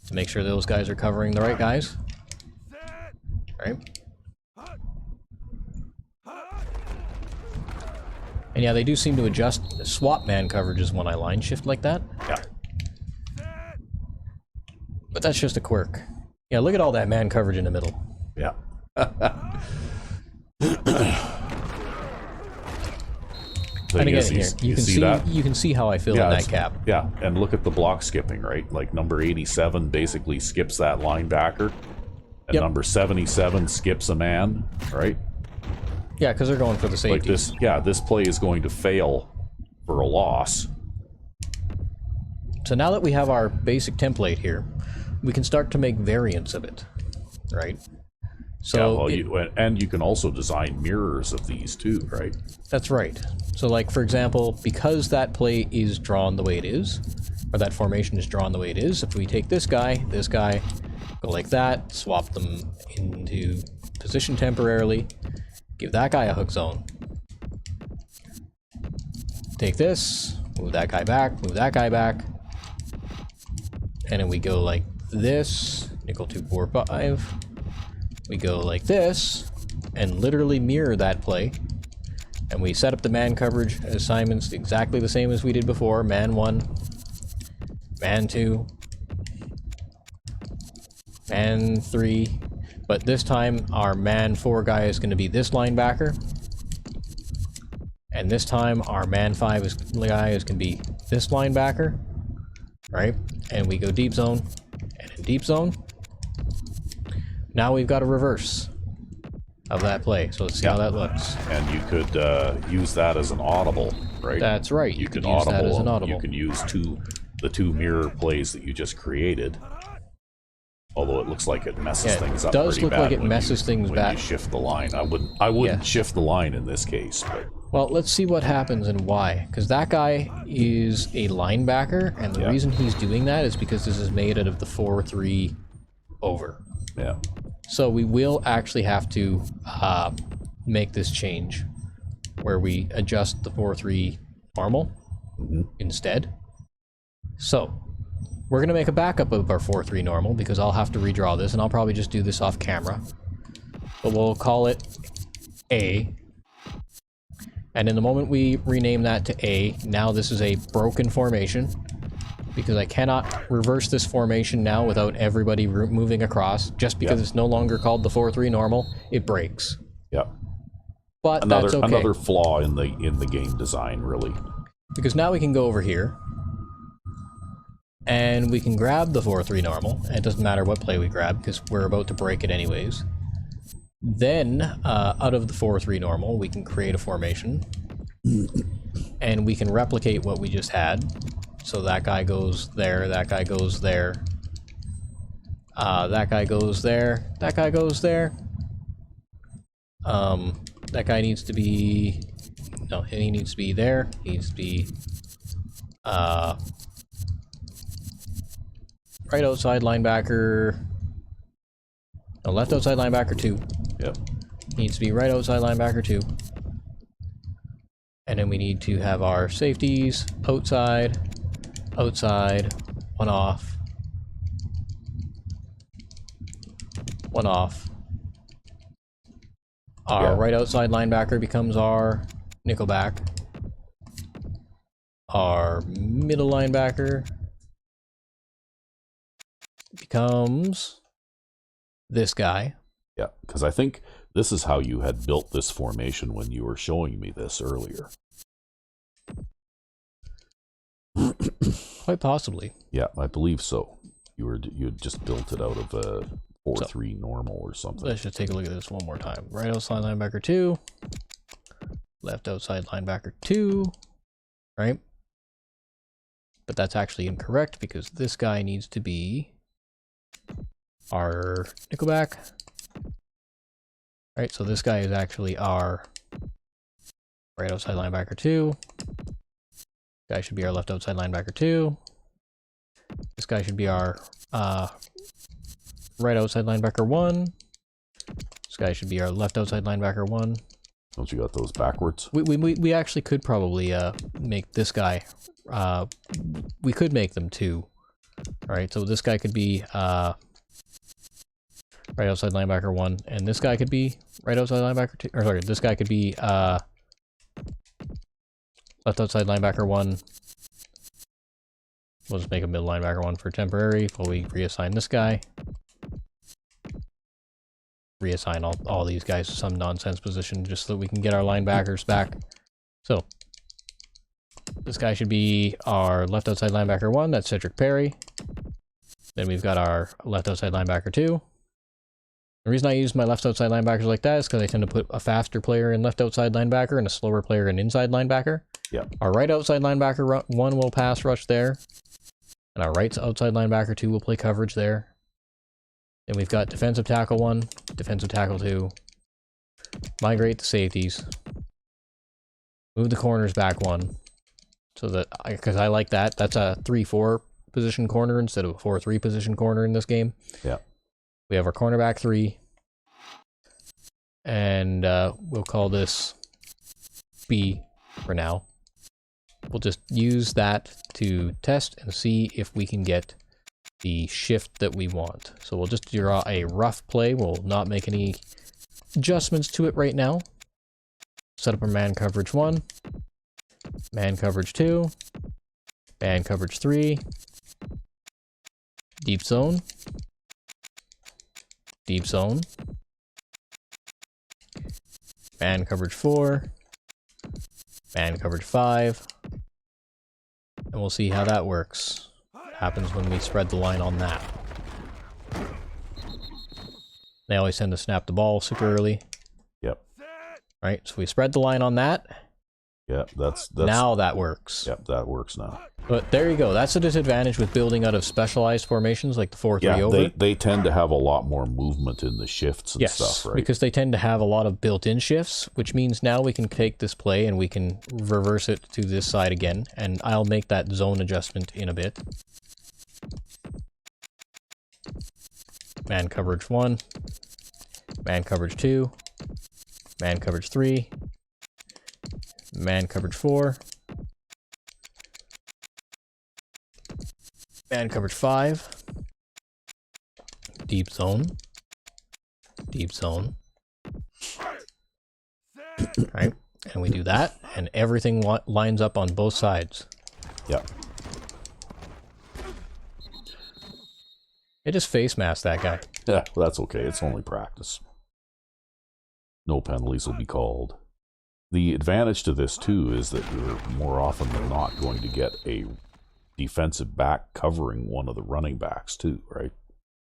to make sure those guys are covering the right guys. Right? And yeah, they do seem to adjust swap man coverages when I line shift like that. Yeah. But that's just a quirk. Yeah, look at all that man coverage in the middle. Yeah. And again, here you can see how I fill in that gap. Yeah, and look at the block skipping, right? Like number 87 basically skips that linebacker, and number 77 skips a man, right? Yeah, because they're going for the safety. Like this, this play is going to fail for a loss. So now that we have our basic template here, we can start to make variants of it, right? So and you can also design mirrors of these too, right? That's right. So like, for example, because that play is drawn the way it is, or that formation is drawn the way it is, if we take this guy, go like that, swap them into position temporarily, give that guy a hook zone. Take this, move that guy back, move that guy back, and then we go like this, nickel 2, 4, 5. We go like this, and literally mirror that play. And we set up the man coverage assignments exactly the same as we did before. Man 1, man 2, man 3. But this time, our man 4 guy is going to be this linebacker. And this time, our man 5 guy is going to be this linebacker. Right? And we go deep zone, and in deep zone. Now we've got a reverse of that play, so let's see how that looks. And you could use that as an audible, right? That's right. You can use that as an audible. You can use the two mirror plays that you just created. Although it looks like it messes things up pretty bad. It does look like it messes things back. When you shift the line, I wouldn't shift the line in this case. But. Well, let's see what happens and why. Because that guy is a linebacker, and the reason he's doing that is because this is made out of the 4-3 over. Yeah. So we will actually have to make this change where we adjust the 4-3 normal instead. So we're going to make a backup of our 4-3 normal because I'll have to redraw this, and I'll probably just do this off camera. But we'll call it A. And in the moment we rename that to A, now this is a broken formation. Because I cannot reverse this formation now without everybody moving across. Just because it's no longer called the 4-3 normal, it breaks. Yeah. But that's okay. Another flaw in the game design, really. Because now we can go over here, and we can grab the 4-3 normal. And it doesn't matter what play we grab, because we're about to break it anyways. Then, out of the 4-3 normal, we can create a formation. And we can replicate what we just had. So that guy goes there, that guy goes there, that guy goes there, that guy goes there. That guy needs to be... No, he needs to be there. He needs to be... right outside linebacker... No, left outside linebacker 2. Yep. He needs to be right outside linebacker 2. And then we need to have our safeties outside... outside, one off, one off. Our right outside linebacker becomes our nickelback. Our middle linebacker becomes this guy. Yeah, because I think this is how you had built this formation when you were showing me this earlier. Quite possibly. Yeah, I believe so. You had just built it out of 4-3 normal or something. Let's just take a look at this one more time. Right outside linebacker 2. Left outside linebacker 2. Right? But that's actually incorrect because this guy needs to be our nickelback. Right, so this guy is actually our right outside linebacker 2. Guy should be our left outside linebacker 2. This guy should be our right outside linebacker 1. This guy should be our left outside linebacker 1. Don't you got those backwards? We actually could probably make this guy. We could make them 2. All right, so this guy could be right outside linebacker 1, and this guy could be right outside linebacker 2. Or sorry, this guy could be left outside linebacker 1. We'll just make a middle linebacker 1 for temporary while we reassign this guy. Reassign all these guys to some nonsense position just so that we can get our linebackers back. So, this guy should be our left outside linebacker 1. That's Cedric Perry. Then we've got our left outside linebacker 2. The reason I use my left outside linebackers like that is because I tend to put a faster player in left outside linebacker and a slower player in inside linebacker. Yeah. Our right outside linebacker 1 will pass rush there. And our right outside linebacker 2 will play coverage there. Then we've got defensive tackle 1, defensive tackle 2. Migrate the safeties. Move the corners back 1. So that, because I like that. That's a 3-4 position corner instead of a 4-3 position corner in this game. Yeah. We have our cornerback 3. And we'll call this B for now. We'll just use that to test and see if we can get the shift that we want. So we'll just draw a rough play. We'll not make any adjustments to it right now. Set up our man coverage 1, man coverage 2, man coverage 3, deep zone, deep zone, man coverage 4, man coverage 5, and we'll see how that works. Happens when we spread the line on that. They always tend to snap the ball super early. Yep. Right, so we spread the line on that. Yeah, that's now that works. Yep, that works now. But there you go. That's a disadvantage with building out of specialized formations like the 4-3 over. Yeah, they tend to have a lot more movement in the shifts and stuff, right? Because they tend to have a lot of built-in shifts, which means now we can take this play and we can reverse it to this side again, and I'll make that zone adjustment in a bit. Man coverage 1, man coverage 2, man coverage 3, man coverage 4, man coverage 5, deep zone, right? And we do that, and everything lines up on both sides. Yep. It just face masked that guy. Yeah, that's okay. It's only practice. No penalties will be called. The advantage to this, too, is that you're more often than not going to get a defensive back covering one of the running backs, too, right?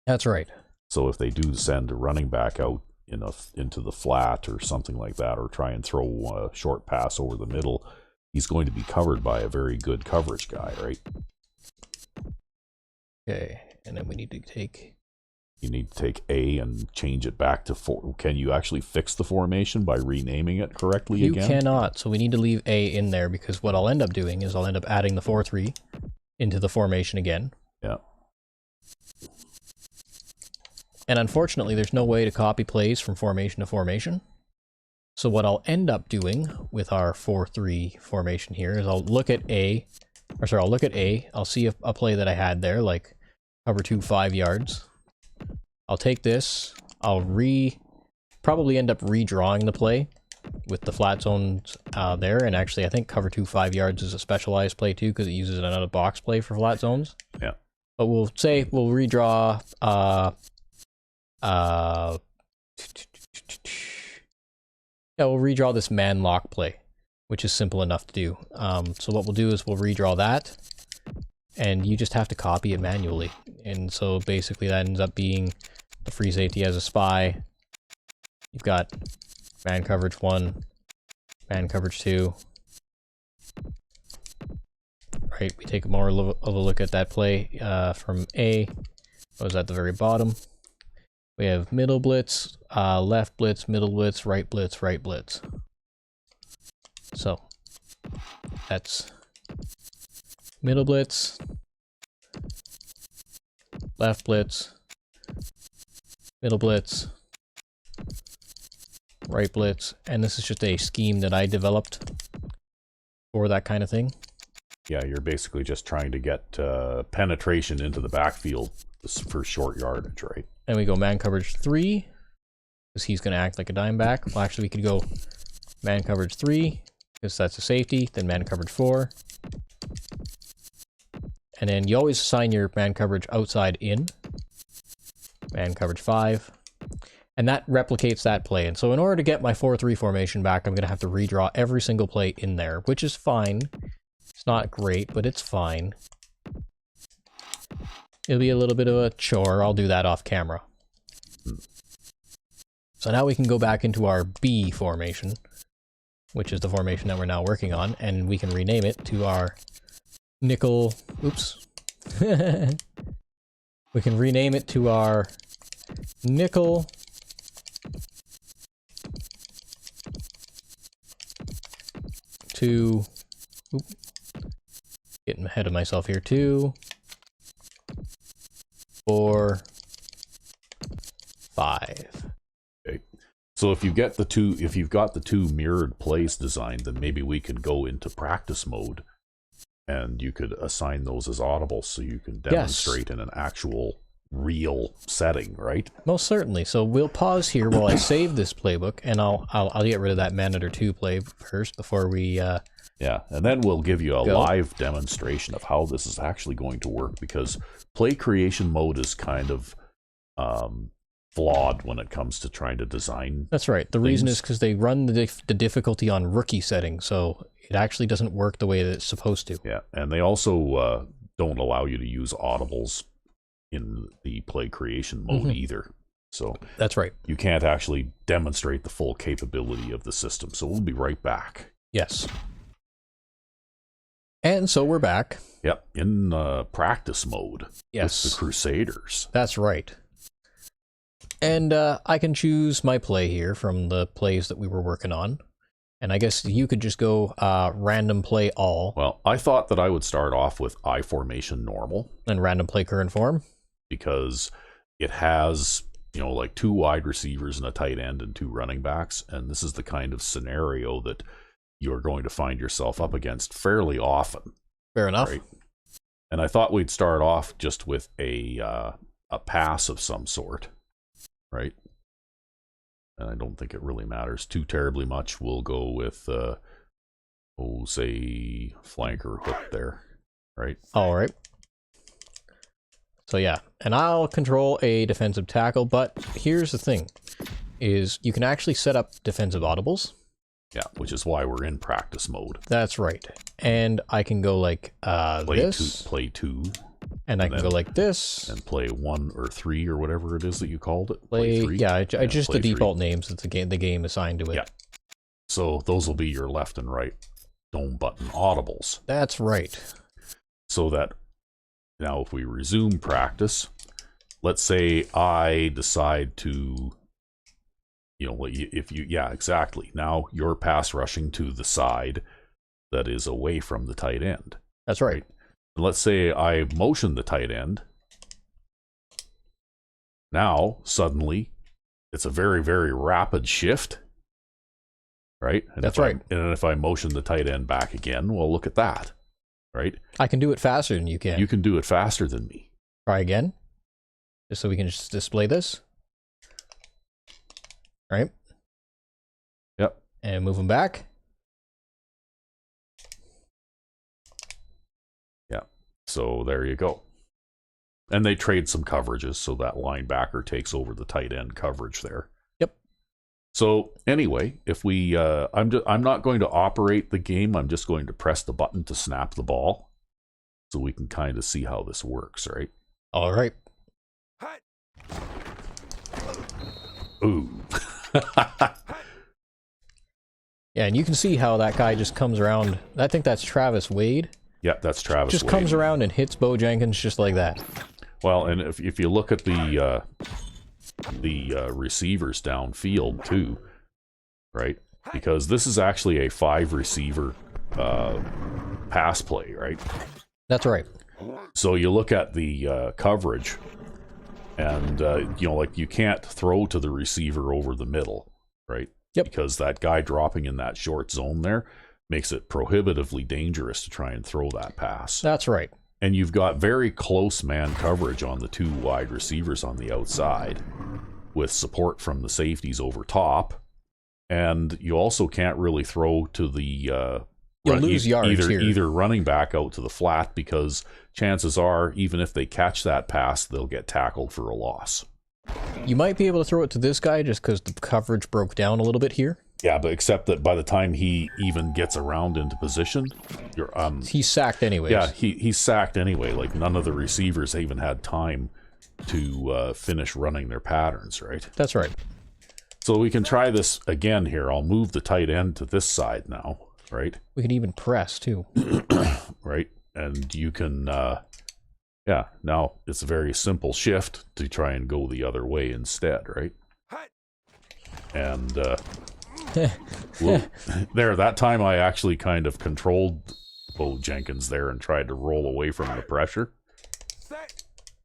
That's right. So if they do send a running back out into the flat or something like that, or try and throw a short pass over the middle, he's going to be covered by a very good coverage guy, right? Okay, and then we need to take... You need to take A and change it back to 4. Can you actually fix the formation by renaming it correctly again? You cannot, so we need to leave A in there, because what I'll end up doing is I'll end up adding the 4-3 into the formation again. Yeah. And unfortunately, there's no way to copy plays from formation to formation. So what I'll end up doing with our 4-3 formation here is I'll look at A, I'll see a play that I had there, like cover 2 5 yards. I'll take this, I'll probably end up redrawing the play with the flat zones there, and actually I think cover 2 5 yards is a specialized play too, because it uses an out-of-box play for flat zones. Yeah. But we'll redraw we'll redraw this man lock play, which is simple enough to do. So what we'll do is we'll redraw that, and you just have to copy it manually. And so basically that ends up being the free safety as a spy. You've got man coverage 1, man coverage 2. Right, we take more of a look at that play from A. What was at the very bottom? We have middle blitz, left blitz, middle blitz, right blitz, right blitz. So that's middle blitz, left blitz, middle blitz, right blitz, and this is just a scheme that I developed for that kind of thing. Yeah, you're basically just trying to get penetration into the backfield for short yardage, right? And we go man coverage 3, because he's going to act like a dime back. Well, actually, we could go man coverage 3, because that's a safety, then man coverage 4. And then you always assign your man coverage outside in. Man coverage 5. And that replicates that play. And so in order to get my 4-3 formation back, I'm going to have to redraw every single play in there, which is fine. It's not great, but it's fine. It'll be a little bit of a chore. I'll do that off camera. So now we can go back into our B formation, which is the formation that we're now working on, and we can rename it to our nickel... Oops. We can rename it to our nickel... to... Oop. Getting ahead of myself here. 2, 4, 5. Okay. So if you get the two, if you've got the two mirrored plays designed, then maybe we could go into practice mode, and you could assign those as audibles, so you can demonstrate in an actual real setting, right? Most certainly. So we'll pause here while I save this playbook, and I'll get rid of that Manager 2 play first before we. Yeah, and then we'll give you a live demonstration of how this is actually going to work, because play creation mode is kind of flawed when it comes to trying to design. That's right. The reason is because they run the difficulty on rookie settings, so it actually doesn't work the way that it's supposed to. Yeah, and they also don't allow you to use audibles in the play creation mode either. So that's right. You can't actually demonstrate the full capability of the system. So we'll be right back. Yes. And so we're back. Yep, in practice mode. Yes. With the Crusaders. That's right. And I can choose my play here from the plays that we were working on. And I guess you could just go random play all. Well, I thought that I would start off with I formation normal. And random play current form. Because it has, you know, like 2 wide receivers and a tight end and 2 running backs. And this is the kind of scenario that you're going to find yourself up against fairly often. Fair enough. Right? And I thought we'd start off just with a pass of some sort, right? And I don't think it really matters too terribly much. We'll go with, say, flanker hook there, right? All right. So yeah, and I'll control a defensive tackle, but here's the thing, is you can actually set up defensive audibles. Yeah, which is why we're in practice mode. That's right. And I can go like this. Play two. And I can go like this. And play 1 or 3 or whatever it is that you called it. Play 3. Yeah, just the default names that the game assigned to it. Yeah. So those will be your left and right dome button audibles. That's right. So that now if we resume practice, let's say I decide to... You know, if you, yeah, exactly. Now you're pass rushing to the side that is away from the tight end. That's right. And let's say I motion the tight end. Now, suddenly, it's a very, very rapid shift. Right? And that's right. And if I motion the tight end back again, well, look at that. Right? I can do it faster than you can. You can do it faster than me. Try again. Just so we can just display this. Right? Yep. And move them back. Yeah. So there you go. And they trade some coverages, so that linebacker takes over the tight end coverage there. Yep. So anyway, if we, I'm not going to operate the game. I'm just going to press the button to snap the ball, so we can kind of see how this works, right? All right. Ooh. Yeah, and you can see how that guy just comes around. I think that's Travis Wade. Yeah, that's Travis Just Wade. comes around and hits Bo Jenkins just like that. Well, and if you look at the receivers downfield too, right? Because this is actually a 5-receiver pass play, right? That's right. So you look at the coverage, and you know, like, you can't throw to the receiver over the middle, right? Yep. Because that guy dropping in that short zone there makes it prohibitively dangerous to try and throw that pass. That's right. And you've got very close man coverage on the 2 wide receivers on the outside, with support from the safeties over top. And you also can't really throw to the You'll lose yards here. Either running back out to the flat, because chances are, even if they catch that pass, they'll get tackled for a loss. You might be able to throw it to this guy just because the coverage broke down a little bit here. Yeah, but except that by the time he even gets around into position, you're he's sacked anyways. Yeah, he's sacked anyway. Like, none of the receivers even had time to finish running their patterns, right? That's right. So we can try this again here. I'll move the tight end to this side now, right? We can even press too. Right? And you can, yeah, now it's a very simple shift to try and go the other way instead, right? And, there, that time I actually kind of controlled Bo Jenkins there and tried to roll away from the pressure.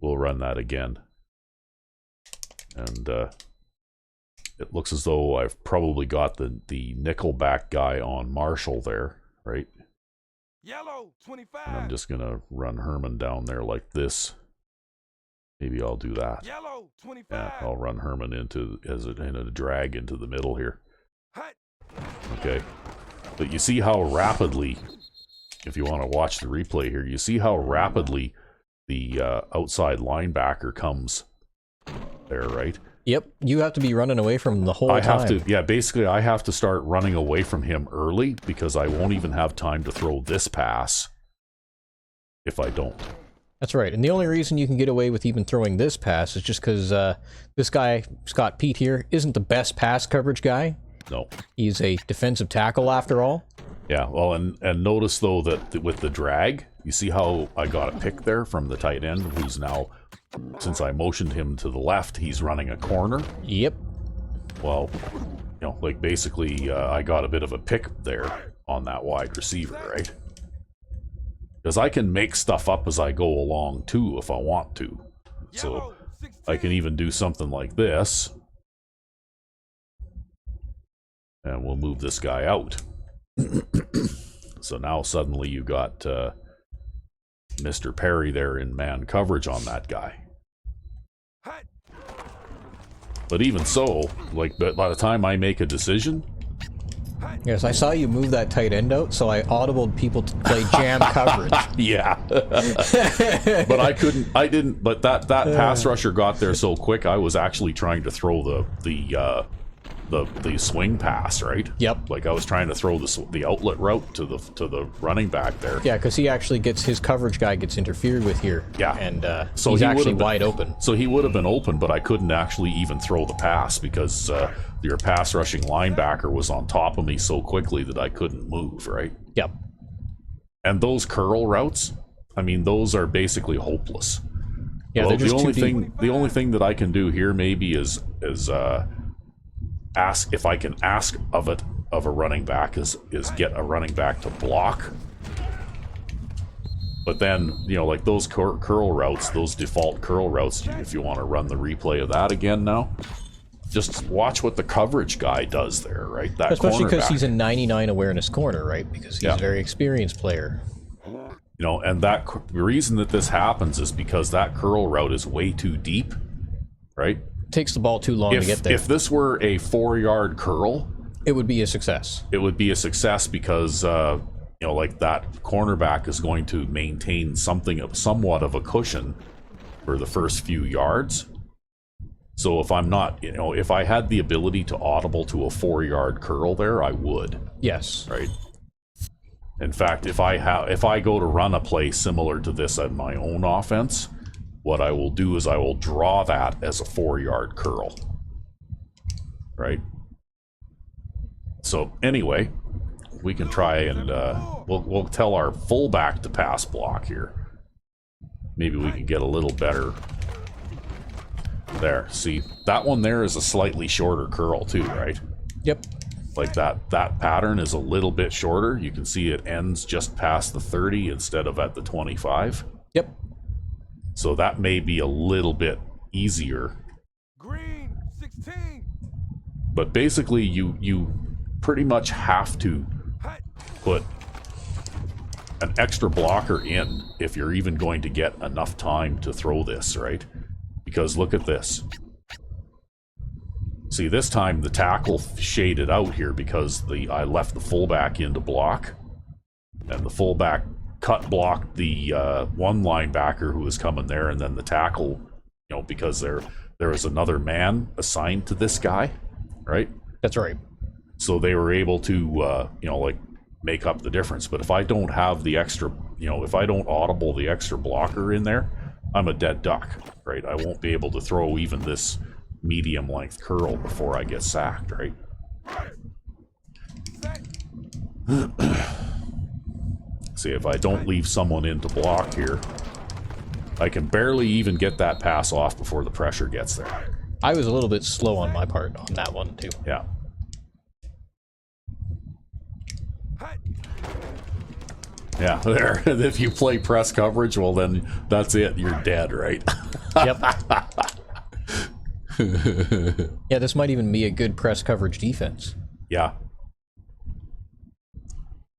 We'll run that again. And, it looks as though I've probably got the nickelback guy on Marshall there, right? Yellow 25. And I'm just gonna run Herman down there like this. Maybe I'll do that. Yellow 25. Yeah, I'll run Herman into in a drag into the middle here. Okay, but you see how rapidly, if you want to watch the replay here, you see how rapidly the outside linebacker comes there, right? Yep, you have to be running away from him the whole time. Have to, yeah, basically I have to start running away from him early, because I won't even have time to throw this pass if I don't. That's right, and the only reason you can get away with even throwing this pass is just because this guy, Scott Pete here, isn't the best pass coverage guy. No. He's a defensive tackle after all. Yeah, well, and notice though that with the drag, you see how I got a pick there from the tight end, who's now, since I motioned him to the left, he's running a corner. Yep. Well, you know, like, basically I got a bit of a pick there on that wide receiver, right? Because I can make stuff up as I go along too if I want to. So I can even do something like this. And we'll move this guy out. So now suddenly you got Mr. Perry there in man coverage on that guy. But even so, like, by the time I make a decision... Yes, I saw you move that tight end out, so I audibled people to play jam coverage. Yeah. But I didn't, but that pass rusher got there so quick, I was actually trying to throw the swing pass, right? Yep. Like, I was trying to throw the outlet route to the running back there. Yeah, because he actually gets, his coverage guy gets interfered with here. Yeah. And so he's he actually would've been wide open. So he would have been open, but I couldn't actually even throw the pass because your pass rushing linebacker was on top of me so quickly that I couldn't move, right? Yep. And those curl routes, I mean, those are basically hopeless. Yeah, well, they're just the only thing that I can do here maybe is ask if I can ask of a running back is get a running back to block. But then, you know, like those curl routes, those default curl routes, if you want to run the replay of that again now, just watch what the coverage guy does there, right? That especially because cornerback. he's a 99 awareness corner, right? Because he's a very experienced player. You know, and the reason that this happens is because that curl route is way too deep, right? Takes the ball too long to get there. If this were a 4-yard curl, it would be a success. It would be a success because, you know, like that cornerback is going to maintain somewhat of a cushion for the first few yards. So if I'm not, you know, if I had the ability to audible to a 4-yard curl there, I would. Yes. Right. In fact, if I go to run a play similar to this at my own offense, what I will do is I will draw that as a 4-yard curl. right? So anyway, we can try and we'll tell our fullback to pass block here. Maybe we can get a little better. There, see, that one there is a slightly shorter curl too, right? Yep. Like that pattern is a little bit shorter. You can see it ends just past the 30 instead of at the 25. Yep. So that may be a little bit easier. Green 16. But basically you pretty much have to Hut. put an extra blocker in if you're even going to get enough time to throw this, right? Because look at this. See, this time the tackle shaded out here because I left the fullback in to block, and the fullback cut blocked the one linebacker who was coming there, and then the tackle, you know, because there was another man assigned to this guy, right? That's right. So they were able to, you know, like make up the difference. But if I don't have the extra, you know, if I don't audible the extra blocker in there, I'm a dead duck, right? I won't be able to throw even this medium length curl before I get sacked, right? See, if I don't leave someone in to block here, I can barely even get that pass off before the pressure gets there. I was a little bit slow on my part on that one too. Yeah. Hut. Yeah, there. If you play press coverage, well then that's it. You're dead, right? Yep. Yeah, this might even be a good press coverage defense. Yeah.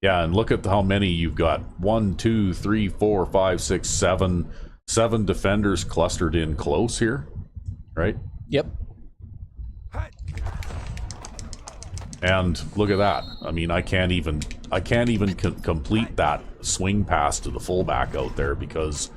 Yeah, and look at how many you've got. 1, 2, 3, 4, 5, 6, 7. 7 defenders clustered in close here, right? Yep. Hut. And look at that. I mean, I can't even complete that swing pass to the fullback out there because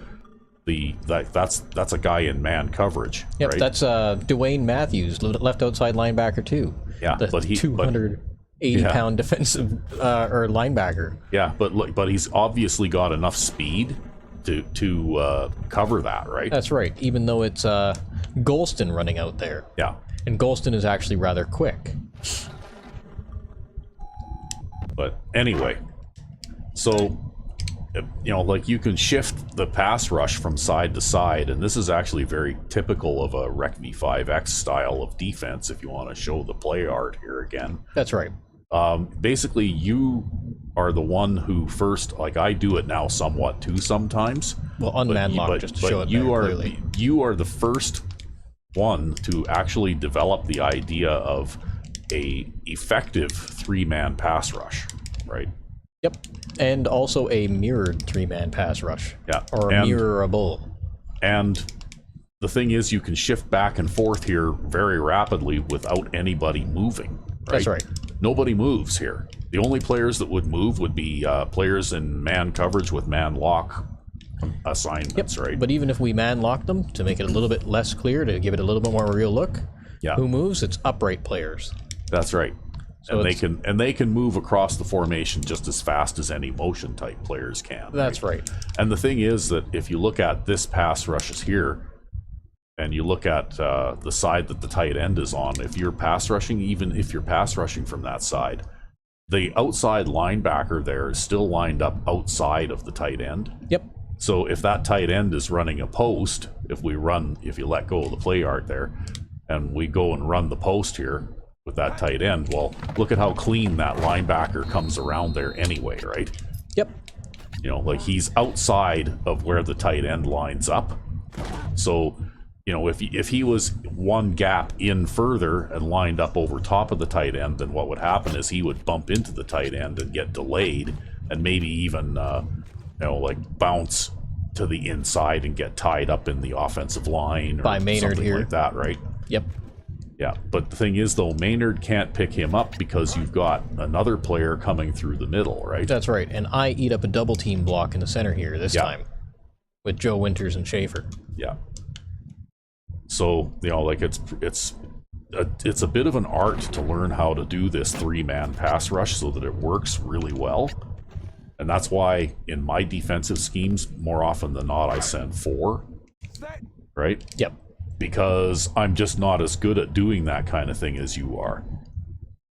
that's a guy in man coverage. Yep, right? that's Dwayne Matthews, left outside linebacker too. Yeah, the but he 280-pound defensive or linebacker. Yeah, but he's obviously got enough speed to cover that, right? That's right. Even though it's Golston running out there. Yeah. And Golston is actually rather quick. But anyway, so, you know, like you can shift the pass rush from side to side, and this is actually very typical of a Recv5x style of defense if you want to show the play art here again. That's right. Basically, you are the one who first, like I do it now somewhat too sometimes. Well, unman lock just to show it you very are clearly. you are the first one to actually develop the idea of a effective 3-man pass rush, right? Yep. And also a mirrored 3-man pass rush. Yeah. Or a mirrorable. And the thing is, you can shift back and forth here very rapidly without anybody moving. Right? That's right. Nobody moves here. The only players that would move would be players in man coverage with man lock assignments, right? But even if we man lock them to make it a little bit less clear, to give it a little bit more real look, Yeah. who moves? It's upright players. That's right. So and they can move across the formation just as fast as any motion type players can. That's right. And the thing is that if you look at this pass rushes here, and you look at the side that the tight end is on, if you're pass rushing, even if you're pass rushing from that side, the outside linebacker there is still lined up outside of the tight end. Yep. So if that tight end is running a post, if you let go of the play art there, and we go and run the post here with that tight end, well, look at how clean that linebacker comes around there anyway, right? Yep. You know, like he's outside of where the tight end lines up. So, you know, if he was one gap in further and lined up over top of the tight end, then what would happen is he would bump into the tight end and get delayed and maybe even, you know, like bounce to the inside and get tied up in the offensive line or By Maynard something here. like that, right? Yep. Yeah, but the thing is, though, Maynard can't pick him up because you've got another player coming through the middle, right? That's right. And I eat up a double team block in the center here this time with Joe Winters and Schaefer. Yeah. So, you know, like it's a bit of an art to learn how to do this 3-man pass rush so that it works really well. And that's why in my defensive schemes, more often than not, I send 4, Set. right? Yep. because I'm just not as good at doing that kind of thing as you are.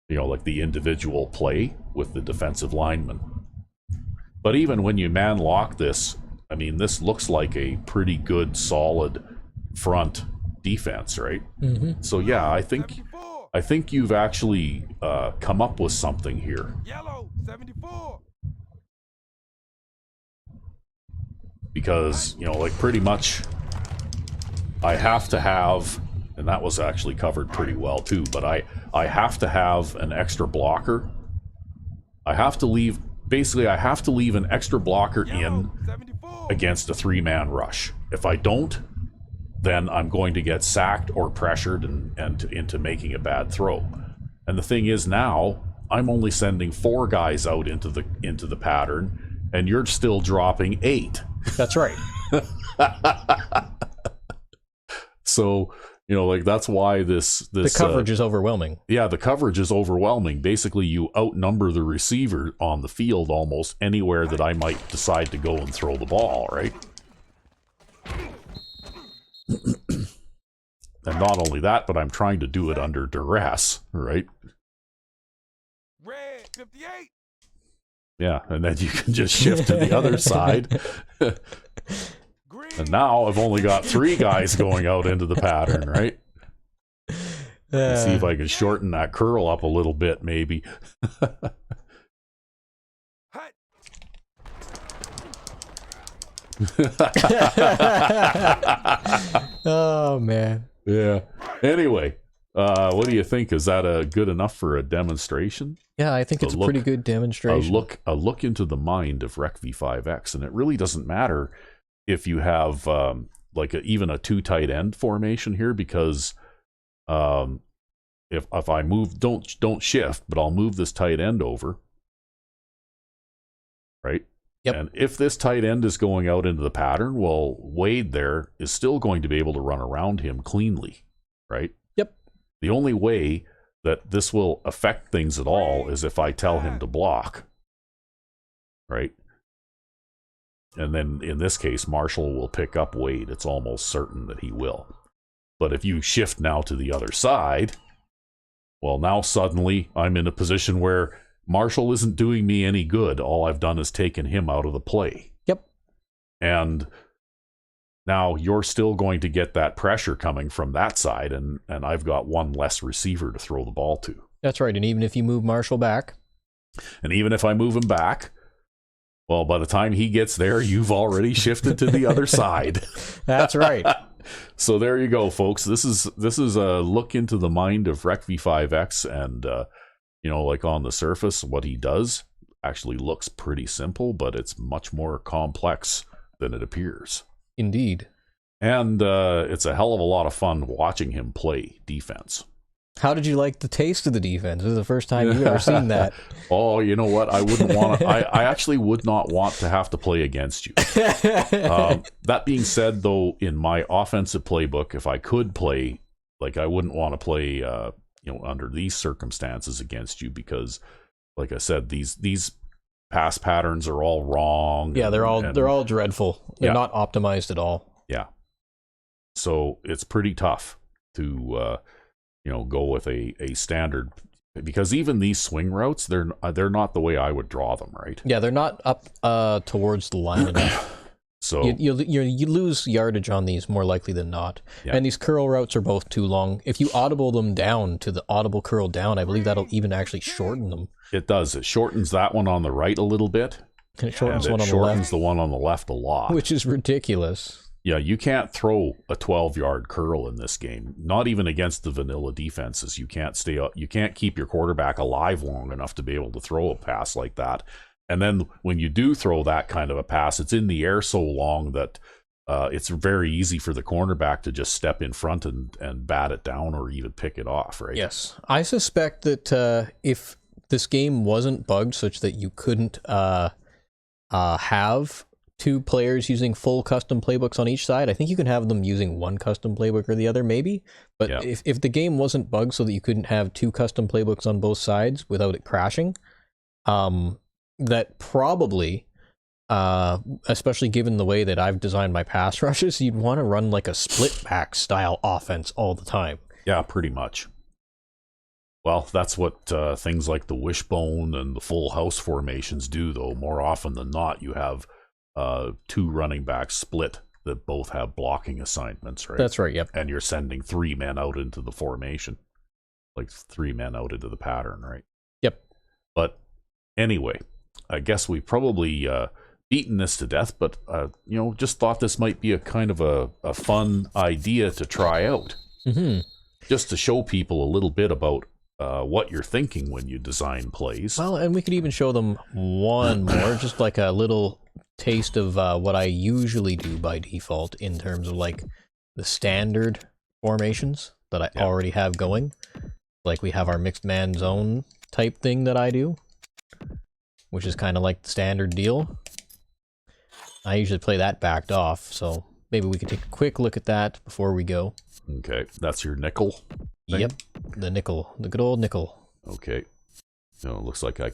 You know, like the individual play with the defensive lineman. But even when you man lock this, I mean, this looks like a pretty good, solid front defense, right? Mm-hmm. So yeah, I think 74. you've actually come up with something here. Yellow 74. Because, you know, like pretty much I have to have, and that was actually covered pretty well too, but I have to have an extra blocker. I have to leave an extra blocker in Yellow 74. against a 3-man rush. If I don't, then I'm going to get sacked or pressured and into making a bad throw. And the thing is, now I'm only sending 4 guys out into the pattern, and you're still dropping 8. That's right. So, you know, like that's why this The coverage is overwhelming. Yeah, the coverage is overwhelming. Basically, you outnumber the receiver on the field almost anywhere that I might decide to go and throw the ball, right? And not only that, but I'm trying to do it under duress, right? Red 58. Yeah, and then you can just shift to the other side. Green. And now I've only got 3 guys going out into the pattern, right? See if I can shorten that curl up a little bit, maybe. Hut. Oh, man. Yeah. Anyway, what do you think? Is that good enough for a demonstration? Yeah, I think it's a pretty good demonstration. A look into the mind of Recv5x, and it really doesn't matter if you have even a 2 tight end formation here, because if I move, don't shift, but I'll move this tight end over, right? Yep. And if this tight end is going out into the pattern, well, Wade there is still going to be able to run around him cleanly, right? Yep. The only way that this will affect things at all is if I tell him to block, right? And then in this case, Marshall will pick up Wade. It's almost certain that he will. But if you shift now to the other side, well, now suddenly I'm in a position where Marshall isn't doing me any good. All I've done is taken him out of the play. Yep. And now you're still going to get that pressure coming from that side, and I've got 1 less receiver to throw the ball to. That's right. And even if you move Marshall back. And even if I move him back, well, by the time he gets there, you've already shifted to the other side. That's right. So there you go, folks. This is a look into the mind of Recv5x, and you know, like on the surface, what he does actually looks pretty simple, but it's much more complex than it appears. Indeed. And it's a hell of a lot of fun watching him play defense. How did you like the taste of the defense? This is the first time you've ever seen that. Oh, you know what? I wouldn't want to. I actually would not want to have to play against you. That being said, though, in my offensive playbook, if I could play, like, I wouldn't want to play, under these circumstances against you, because, like I said, these pass patterns are all wrong. Yeah, they're all dreadful. They're Yeah. not optimized at all. Yeah. So it's pretty tough to go with a standard, because even these swing routes, they're not the way I would draw them, right? Yeah, they're not up towards the line enough. So you lose yardage on these more likely than not. Yeah. And these curl routes are both too long. If you audible them down to the audible curl down, I believe that'll even actually shorten them. it does. It shortens that one on the right a little bit. And it shortens And one it on shortens the the one on the left a lot. left, which is ridiculous. Yeah, you can't throw a 12-yard curl in this game. Not even against the vanilla defenses. You can't stay up. You can't keep your quarterback alive long enough to be able to throw a pass like that. And then when you do throw that kind of a pass, it's in the air so long that it's very easy for the cornerback to just step in front and bat it down or even pick it off, right? Yes. I suspect that if this game wasn't bugged such that you couldn't have two players using full custom playbooks on each side, I think you can have them using one custom playbook or the other, maybe. But Yeah. if the game wasn't bugged so that you couldn't have two custom playbooks on both sides without it crashing, that probably especially given the way that I've designed my pass rushes, you'd want to run like a split back style offense all the time. Yeah, pretty much. Well, that's what things like the wishbone and the full house formations do, though. More often than not, you have two running backs split that both have blocking assignments, right? That's right, yep. And you're sending 3 men out into the formation. Like 3 men out into the pattern, right? Yep. But anyway, I guess we probably beaten this to death, but, just thought this might be a kind of a fun idea to try out. Mm-hmm. Just to show people a little bit about what you're thinking when you design plays. Well, and we could even show them one more, just like a little taste of what I usually do by default in terms of like the standard formations that I already have going. Like we have our mixed man zone type thing that I do, which is kind of like the standard deal. I usually play that backed off, so maybe we could take a quick look at that before we go. Okay, that's your nickel thing? Yep, the nickel, the good old nickel. Okay. No, it looks like I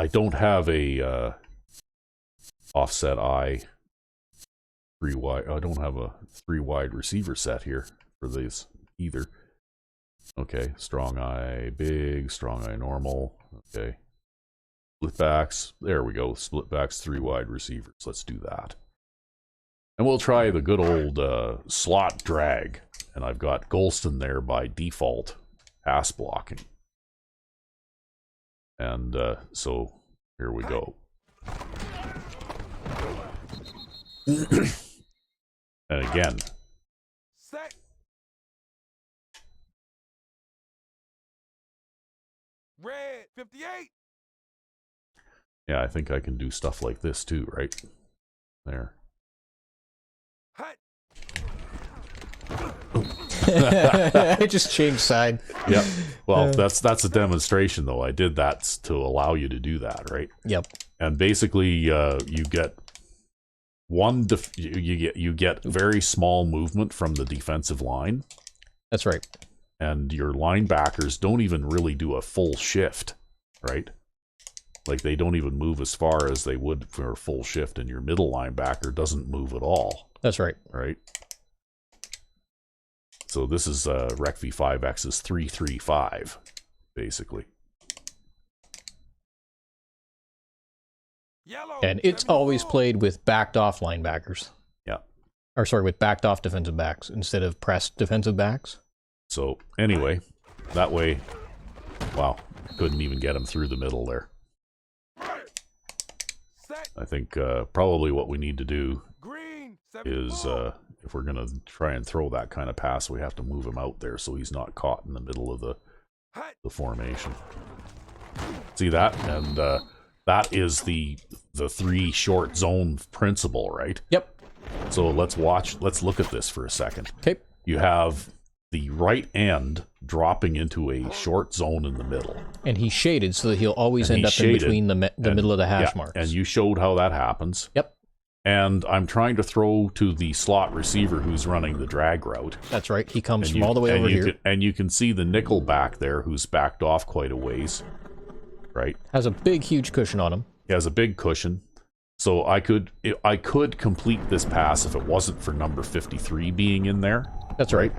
don't have a offset eye 3 wide. I don't have a 3 wide receiver set here for these either. Okay, strong eye big, strong eye normal. Okay. Split backs. There we go. Split backs, 3 wide receivers. Let's do that. And we'll try the good old slot drag. And I've got Golston there by default pass blocking. And so here we go. And again. Set. Red 58. Yeah, I think I can do stuff like this too, right? There. Hut. I just changed side. Yeah. Well, that's a demonstration though. I did that to allow you to do that, right? Yep. And basically, you get you get very small movement from the defensive line. That's right. And your linebackers don't even really do a full shift, right? Like they don't even move as far as they would for a full shift, and your middle linebacker doesn't move at all. That's right. Right? So this is Recv5x's 3-3-5, basically. Yellow. And it's 74. always played with backed off linebackers. Yeah. Or sorry, with backed off defensive backs instead of pressed defensive backs. So anyway, that way, wow, couldn't even get him through the middle there. Set. I think probably what we need to do Green is 74. if we're going to try and throw that kind of pass, we have to move him out there so he's not caught in the middle of the formation. See that? And that is the 3 short zone principle, right? Yep. So let's look at this for a second. Okay. You have the right end dropping into a short zone in the middle. And he's shaded so that he'll always And end he's up in shaded, between the middle of the hash marks. And you showed how that happens. Yep. And I'm trying to throw to the slot receiver who's running the drag route. That's right. He comes from all the way over here. And you can see the nickel back there who's backed off quite a ways. Right? Has a big, huge cushion on him. He has a big cushion. So I could complete this pass if it wasn't for number 53 being in there. That's right.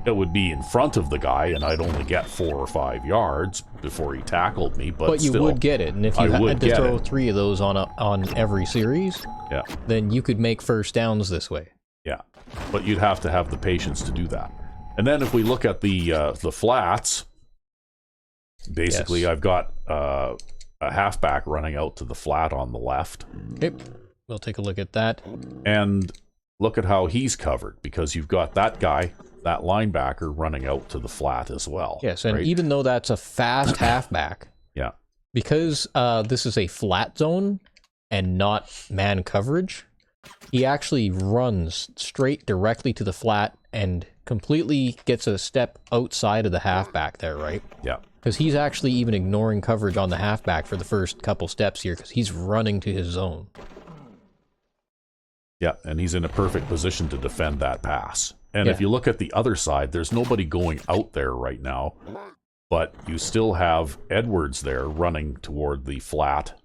It would be in front of the guy, and I'd only get 4 or 5 yards before he tackled me. But you still, would get it, and if you had to throw 3 of those on every series, yeah, then you could make first downs this way. yeah, but you'd have to have the patience to do that. And then if we look at the flats, basically, Yes. I've got a halfback running out to the flat on the left, Okay, we'll take a look at that. and look at how he's covered because you've got that guy, that linebacker, running out to the flat as well. Yes, and right? even though that's a fast halfback, yeah, because this is a flat zone and not man coverage, he actually runs straight directly to the flat and completely gets a step outside of the halfback there, right? yeah. Because he's actually even ignoring coverage on the halfback for the first couple steps here because he's running to his zone. Yeah, and he's in a perfect position to defend that pass. And if Yeah. you look at the other side, there's nobody going out there right now, but you still have Edwards there running toward the flat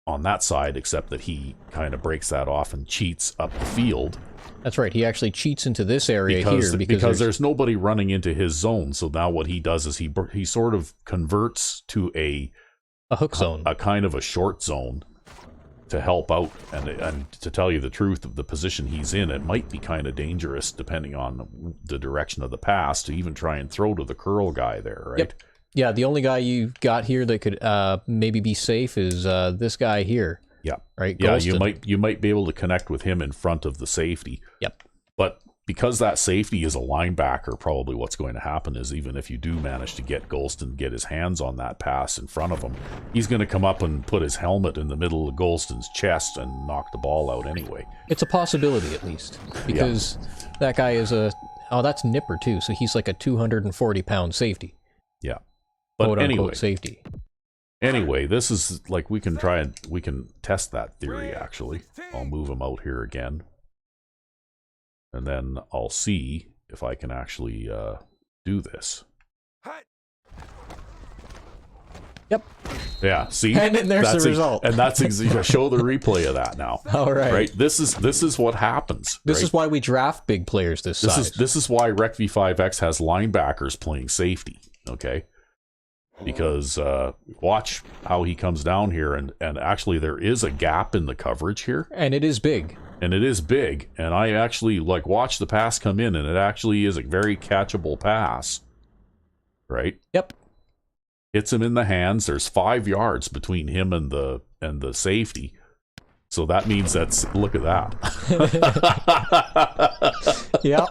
on that side, except that he kind of breaks that off and cheats up the field. That's right. He actually cheats into this area because, here because there's nobody running into his zone. So now what he does is he sort of converts to a hook zone, a kind of a short zone to help out. And to tell you the truth of the position he's in, it might be kind of dangerous depending on the direction of the pass to even try and throw to the curl guy there, right? Yep. Yeah, the only guy you've got here that could maybe be safe is this guy here. Yeah. Right. Yeah, Golston. you might be able to connect with him in front of the safety. Yep. But because that safety is a linebacker, probably what's going to happen is even if you do manage to get Golston, get his hands on that pass in front of him, he's going to come up and put his helmet in the middle of Golston's chest and knock the ball out anyway. It's a possibility, at least, because that guy is that's Nipper too, so he's like a 240-pound safety. Yeah. But Quote, anyway, unquote, safety. Anyway, this is like we can test that theory actually. I'll move him out here again. And then I'll see if I can actually do this. Yep. Yeah, see? And then there's the result. And that's show the replay of that now. All right. Right? This is what happens. This right? is why we draft big players this size. This is why Recv5x has linebackers playing safety, okay? Because watch how he comes down here, and actually there is a gap in the coverage here. And it is big. And it is big, and I actually watch the pass come in, and it actually is a very catchable pass, right? Yep. Hits him in the hands. There's 5 yards between him and the safety, so that means look at that. Yep.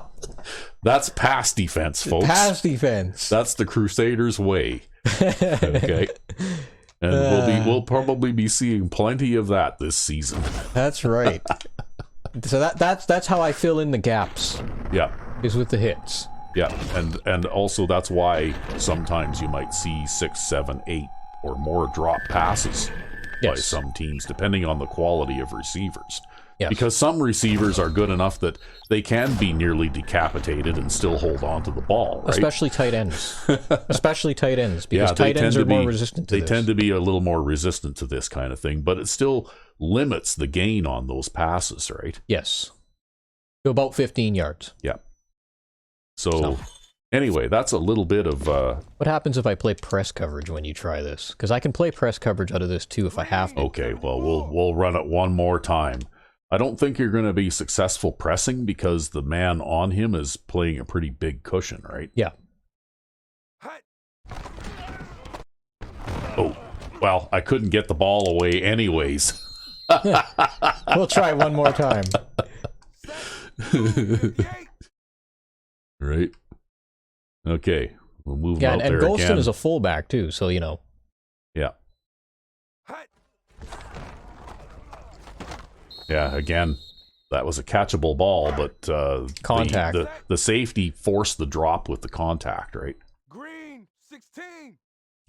That's pass defense, folks. Pass defense. That's the Crusaders' way. Okay. And we'll probably be seeing plenty of that this season. That's right. So that's how I fill in the gaps. Yeah. Is with the hits. Yeah. And also that's why sometimes you might see 6, 7, 8 or more drop passes by some teams, depending on the quality of receivers. Yes. Because some receivers are good enough that they can be nearly decapitated and still hold on to the ball, right? Especially tight ends. Especially tight ends, because tight ends are more resistant to this. They tend to be a little more resistant to this kind of thing, but it still limits the gain on those passes, right? Yes. To about 15 yards. Yeah. So anyway, that's a little bit of... What happens if I play press coverage when you try this? Because I can play press coverage out of this too if I have to. Okay, well, we'll run it one more time. I don't think you're going to be successful pressing because the man on him is playing a pretty big cushion, right? Yeah. Oh, well, I couldn't get the ball away anyways. We'll try one more time. Right? Okay, we'll move him out and there Golston again. is a fullback too, so you know. Yeah. Yeah, again, that was a catchable ball, but contact. The safety forced the drop with the contact, right? Green 16.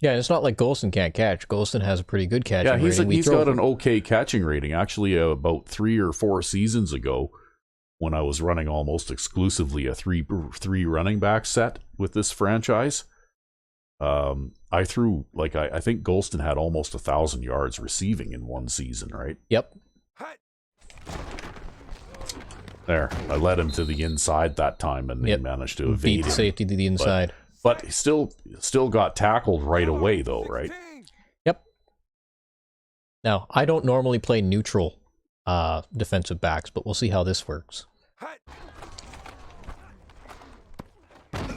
Yeah, it's not like Golston can't catch. Golston has a pretty good catching rating. He's got an okay catching rating. Actually, about 3 or 4 seasons ago, when I was running almost exclusively a three running back set with this franchise, I threw I think Golston had almost 1,000 yards receiving in one season, right? Yep. There, I led him to the inside that time, and he managed to evade beat the him. safety to the inside. But he still got tackled right away, though, right? Yep. Now, I don't normally play neutral defensive backs, but we'll see how this works.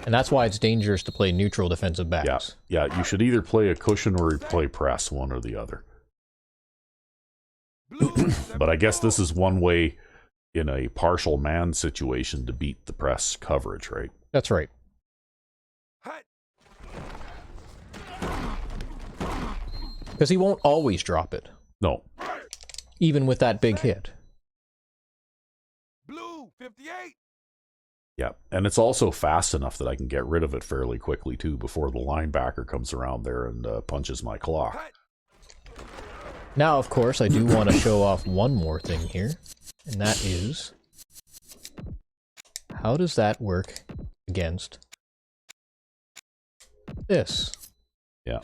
And that's why it's dangerous to play neutral defensive backs. Yeah, you should either play a cushion or play press, one or the other. But I guess this is one way in a partial man situation to beat the press coverage, right? That's right. Because he won't always drop it. No. Even with that big hit. Blue 58. Yeah, and it's also fast enough that I can get rid of it fairly quickly, too, before the linebacker comes around there and punches my clock. Now, of course, I do want to show off one more thing here, and that is, how does that work against this? Yeah.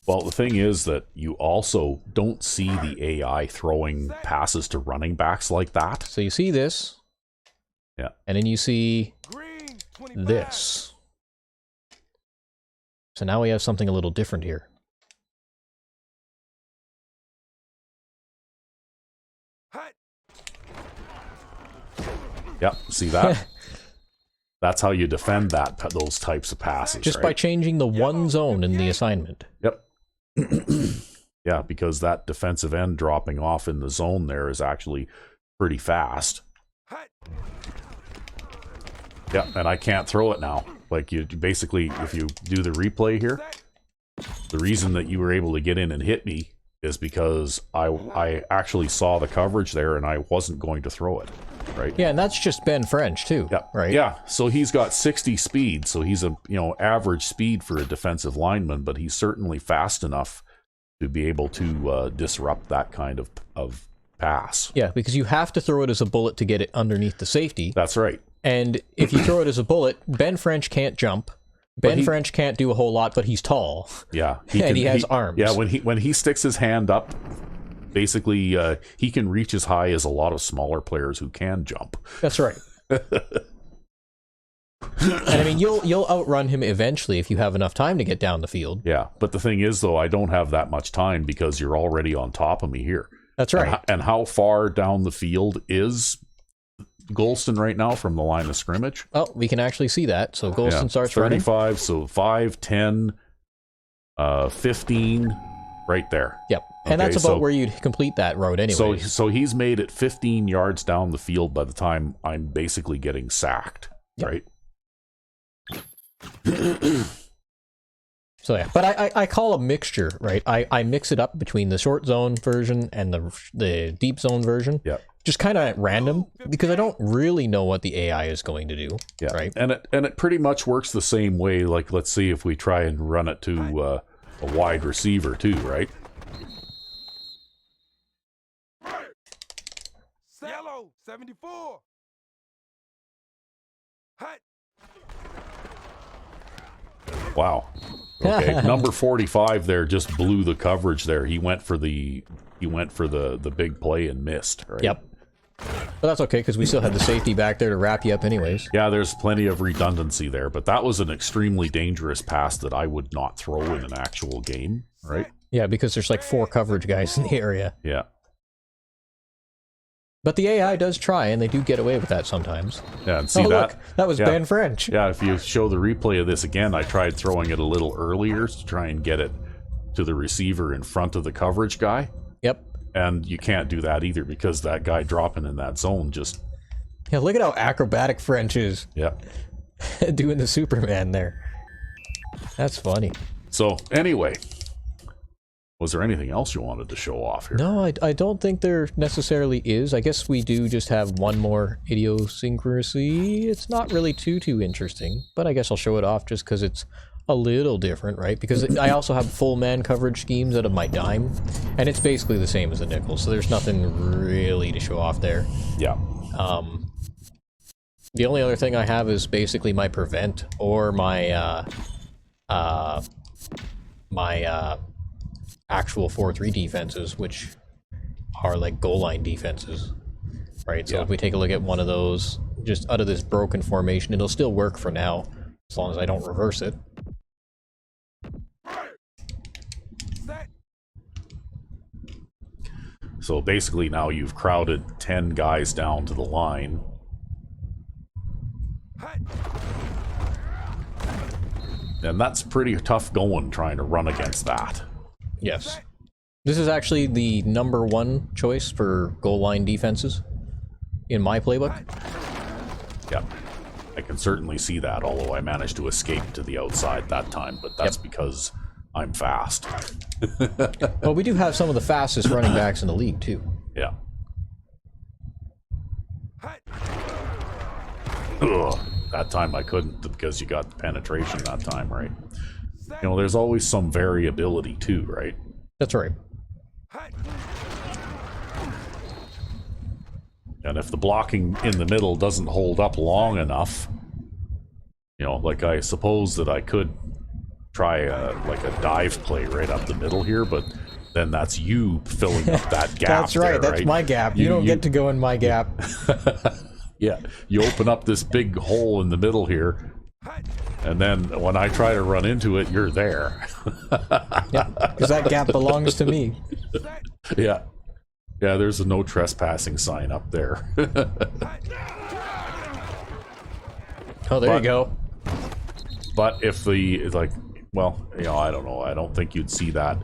Well, the thing is that you also don't see the AI throwing passes to running backs like that. So you see this. Yeah. And then you see Green, 25. this. So now we have something a little different here. Hut. Yep, see that? That's how you defend those types of passes, Just right? by changing the one zone in the assignment. Yep. Yeah, because that defensive end dropping off in the zone there is actually pretty fast. Hut. Yeah, and I can't throw it now. Like, you basically, if you do the replay here, the reason that you were able to get in and hit me is because I actually saw the coverage there and I wasn't going to throw it, right? Yeah, and that's just Ben French too, Yeah. right? Yeah, so he's got 60 speed, so he's a average speed for a defensive lineman, but he's certainly fast enough to be able to disrupt that kind of pass. Yeah, because you have to throw it as a bullet to get it underneath the safety. That's right. And if you throw it as a bullet, Ben French can't jump. Ben French can't do a whole lot, but he's tall. Yeah, He has arms. Yeah, when he sticks his hand up, basically he can reach as high as a lot of smaller players who can jump. That's right. And I mean, you'll outrun him eventually if you have enough time to get down the field. Yeah, but the thing is, though, I don't have that much time because you're already on top of me here. That's right. And how far down the field is Golston right now from the line of scrimmage? Oh, we can actually see that. So Golston starts 35, running. so 5, 10, 15, right there. Yep. And Okay, that's about where you'd complete that road anyway. So he's made it 15 yards down the field by the time I'm basically getting sacked, right? So yeah, but I call a mixture, right? I mix it up between the short zone version and the deep zone version. Yeah. Just kind of at random, because I don't really know what the AI is going to do. Yeah. Right. And it pretty much works the same way. Like, let's see if we try and run it to a wide receiver too, right? Yellow, 74. Hut. Wow. Okay. Number 45 there just blew the coverage there. He went for the big play and missed, right? Yep. But that's okay, because we still had the safety back there to wrap you up anyways. Yeah, there's plenty of redundancy there, but that was an extremely dangerous pass that I would not throw in an actual game, right? Yeah, because there's like 4 coverage guys in the area. Yeah. But the AI does try, and they do get away with that sometimes. Yeah, and see Oh, that? look, that was Yeah. Ben French. Yeah, if you show the replay of this again, I tried throwing it a little earlier to try and get it to the receiver in front of the coverage guy. Yep. And you can't do that either because that guy dropping in that zone just... Yeah, look at how acrobatic French is. Yeah. Doing the Superman there. That's funny. So, anyway, was there anything else you wanted to show off here? No, I don't think there necessarily is. I guess we do just have one more idiosyncrasy. It's not really too interesting, but I guess I'll show it off just because it's a little different, right? Because I also have full man coverage schemes out of my dime, and it's basically the same as the nickel, so there's nothing really to show off there. Yeah. The only other thing I have is basically my prevent or my actual 4-3 defenses, which are like goal line defenses, right? So Yeah. if we take a look at one of those, just out of this broken formation, it'll still work for now, as long as I don't reverse it. Set. So basically now you've crowded 10 guys down to the line. Hut. And that's pretty tough going trying to run against that. Yes. This is actually the #1 choice for goal line defenses in my playbook. Yeah. I can certainly see that, although I managed to escape to the outside that time, but that's because I'm fast. Well, we do have some of the fastest running backs in the league, too. Yeah. Hut. Ugh. That time I couldn't because you got the penetration that time, right? You know, there's always some variability too, right? That's right. Hut. And if the blocking in the middle doesn't hold up long enough, you know, like I suppose that I could try like a dive play right up the middle here, but then that's you filling up that gap. That's right. There, That's my gap. You don't get to go in my gap. Yeah, you open up this big hole in the middle here, and then when I try to run into it, you're there. Yeah, because that gap belongs to me. Yeah. Yeah, there's a no trespassing sign up there. Oh, there you go. But if the, like, well, you know, I don't know. I don't think you'd see that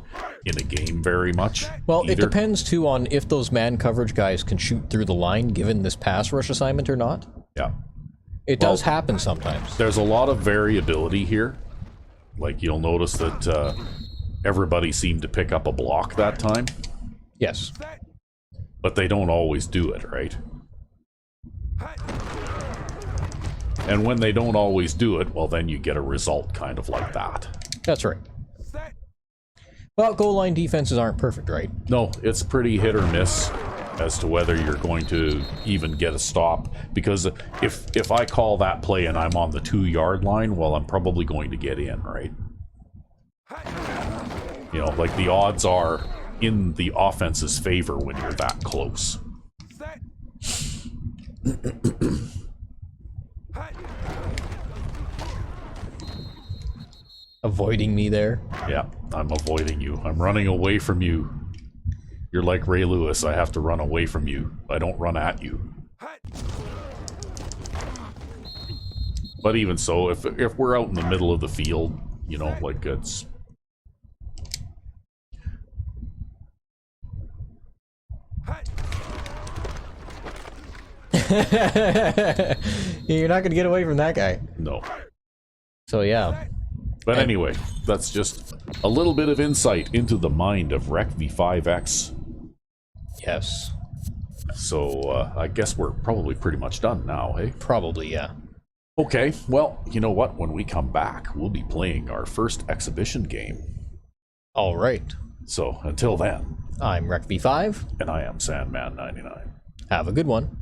in a game very much. Well, either. it depends, too, on if those man coverage guys can shoot through the line given this pass rush assignment or not. Yeah. It does happen sometimes. There's a lot of variability here. Like, you'll notice that everybody seemed to pick up a block that time. Yes. But they don't always do it, right? And when they don't always do it, well, then you get a result kind of like that. That's right. Well, goal line defenses aren't perfect, right? No, it's pretty hit or miss as to whether you're going to even get a stop. Because if I call that play and I'm on the 2-yard line, well, I'm probably going to get in, right? You know, like the odds are in the offense's favor when you're that close. Avoiding me there. Yeah, I'm avoiding you. I'm running away from you. You're like Ray Lewis. I have to run away from you. I don't run at you. But even so, if we're out in the middle of the field, you know, like it's... You're not going to get away from that guy. No. So, yeah. But anyway, that's just a little bit of insight into the mind of Recv5x. Yes. So, I guess we're probably pretty much done now, hey? Probably, yeah. Okay, well, you know what? When we come back, we'll be playing our first exhibition game. All right. So, until then, I'm Recv5. and I am Sandman99. Have a good one.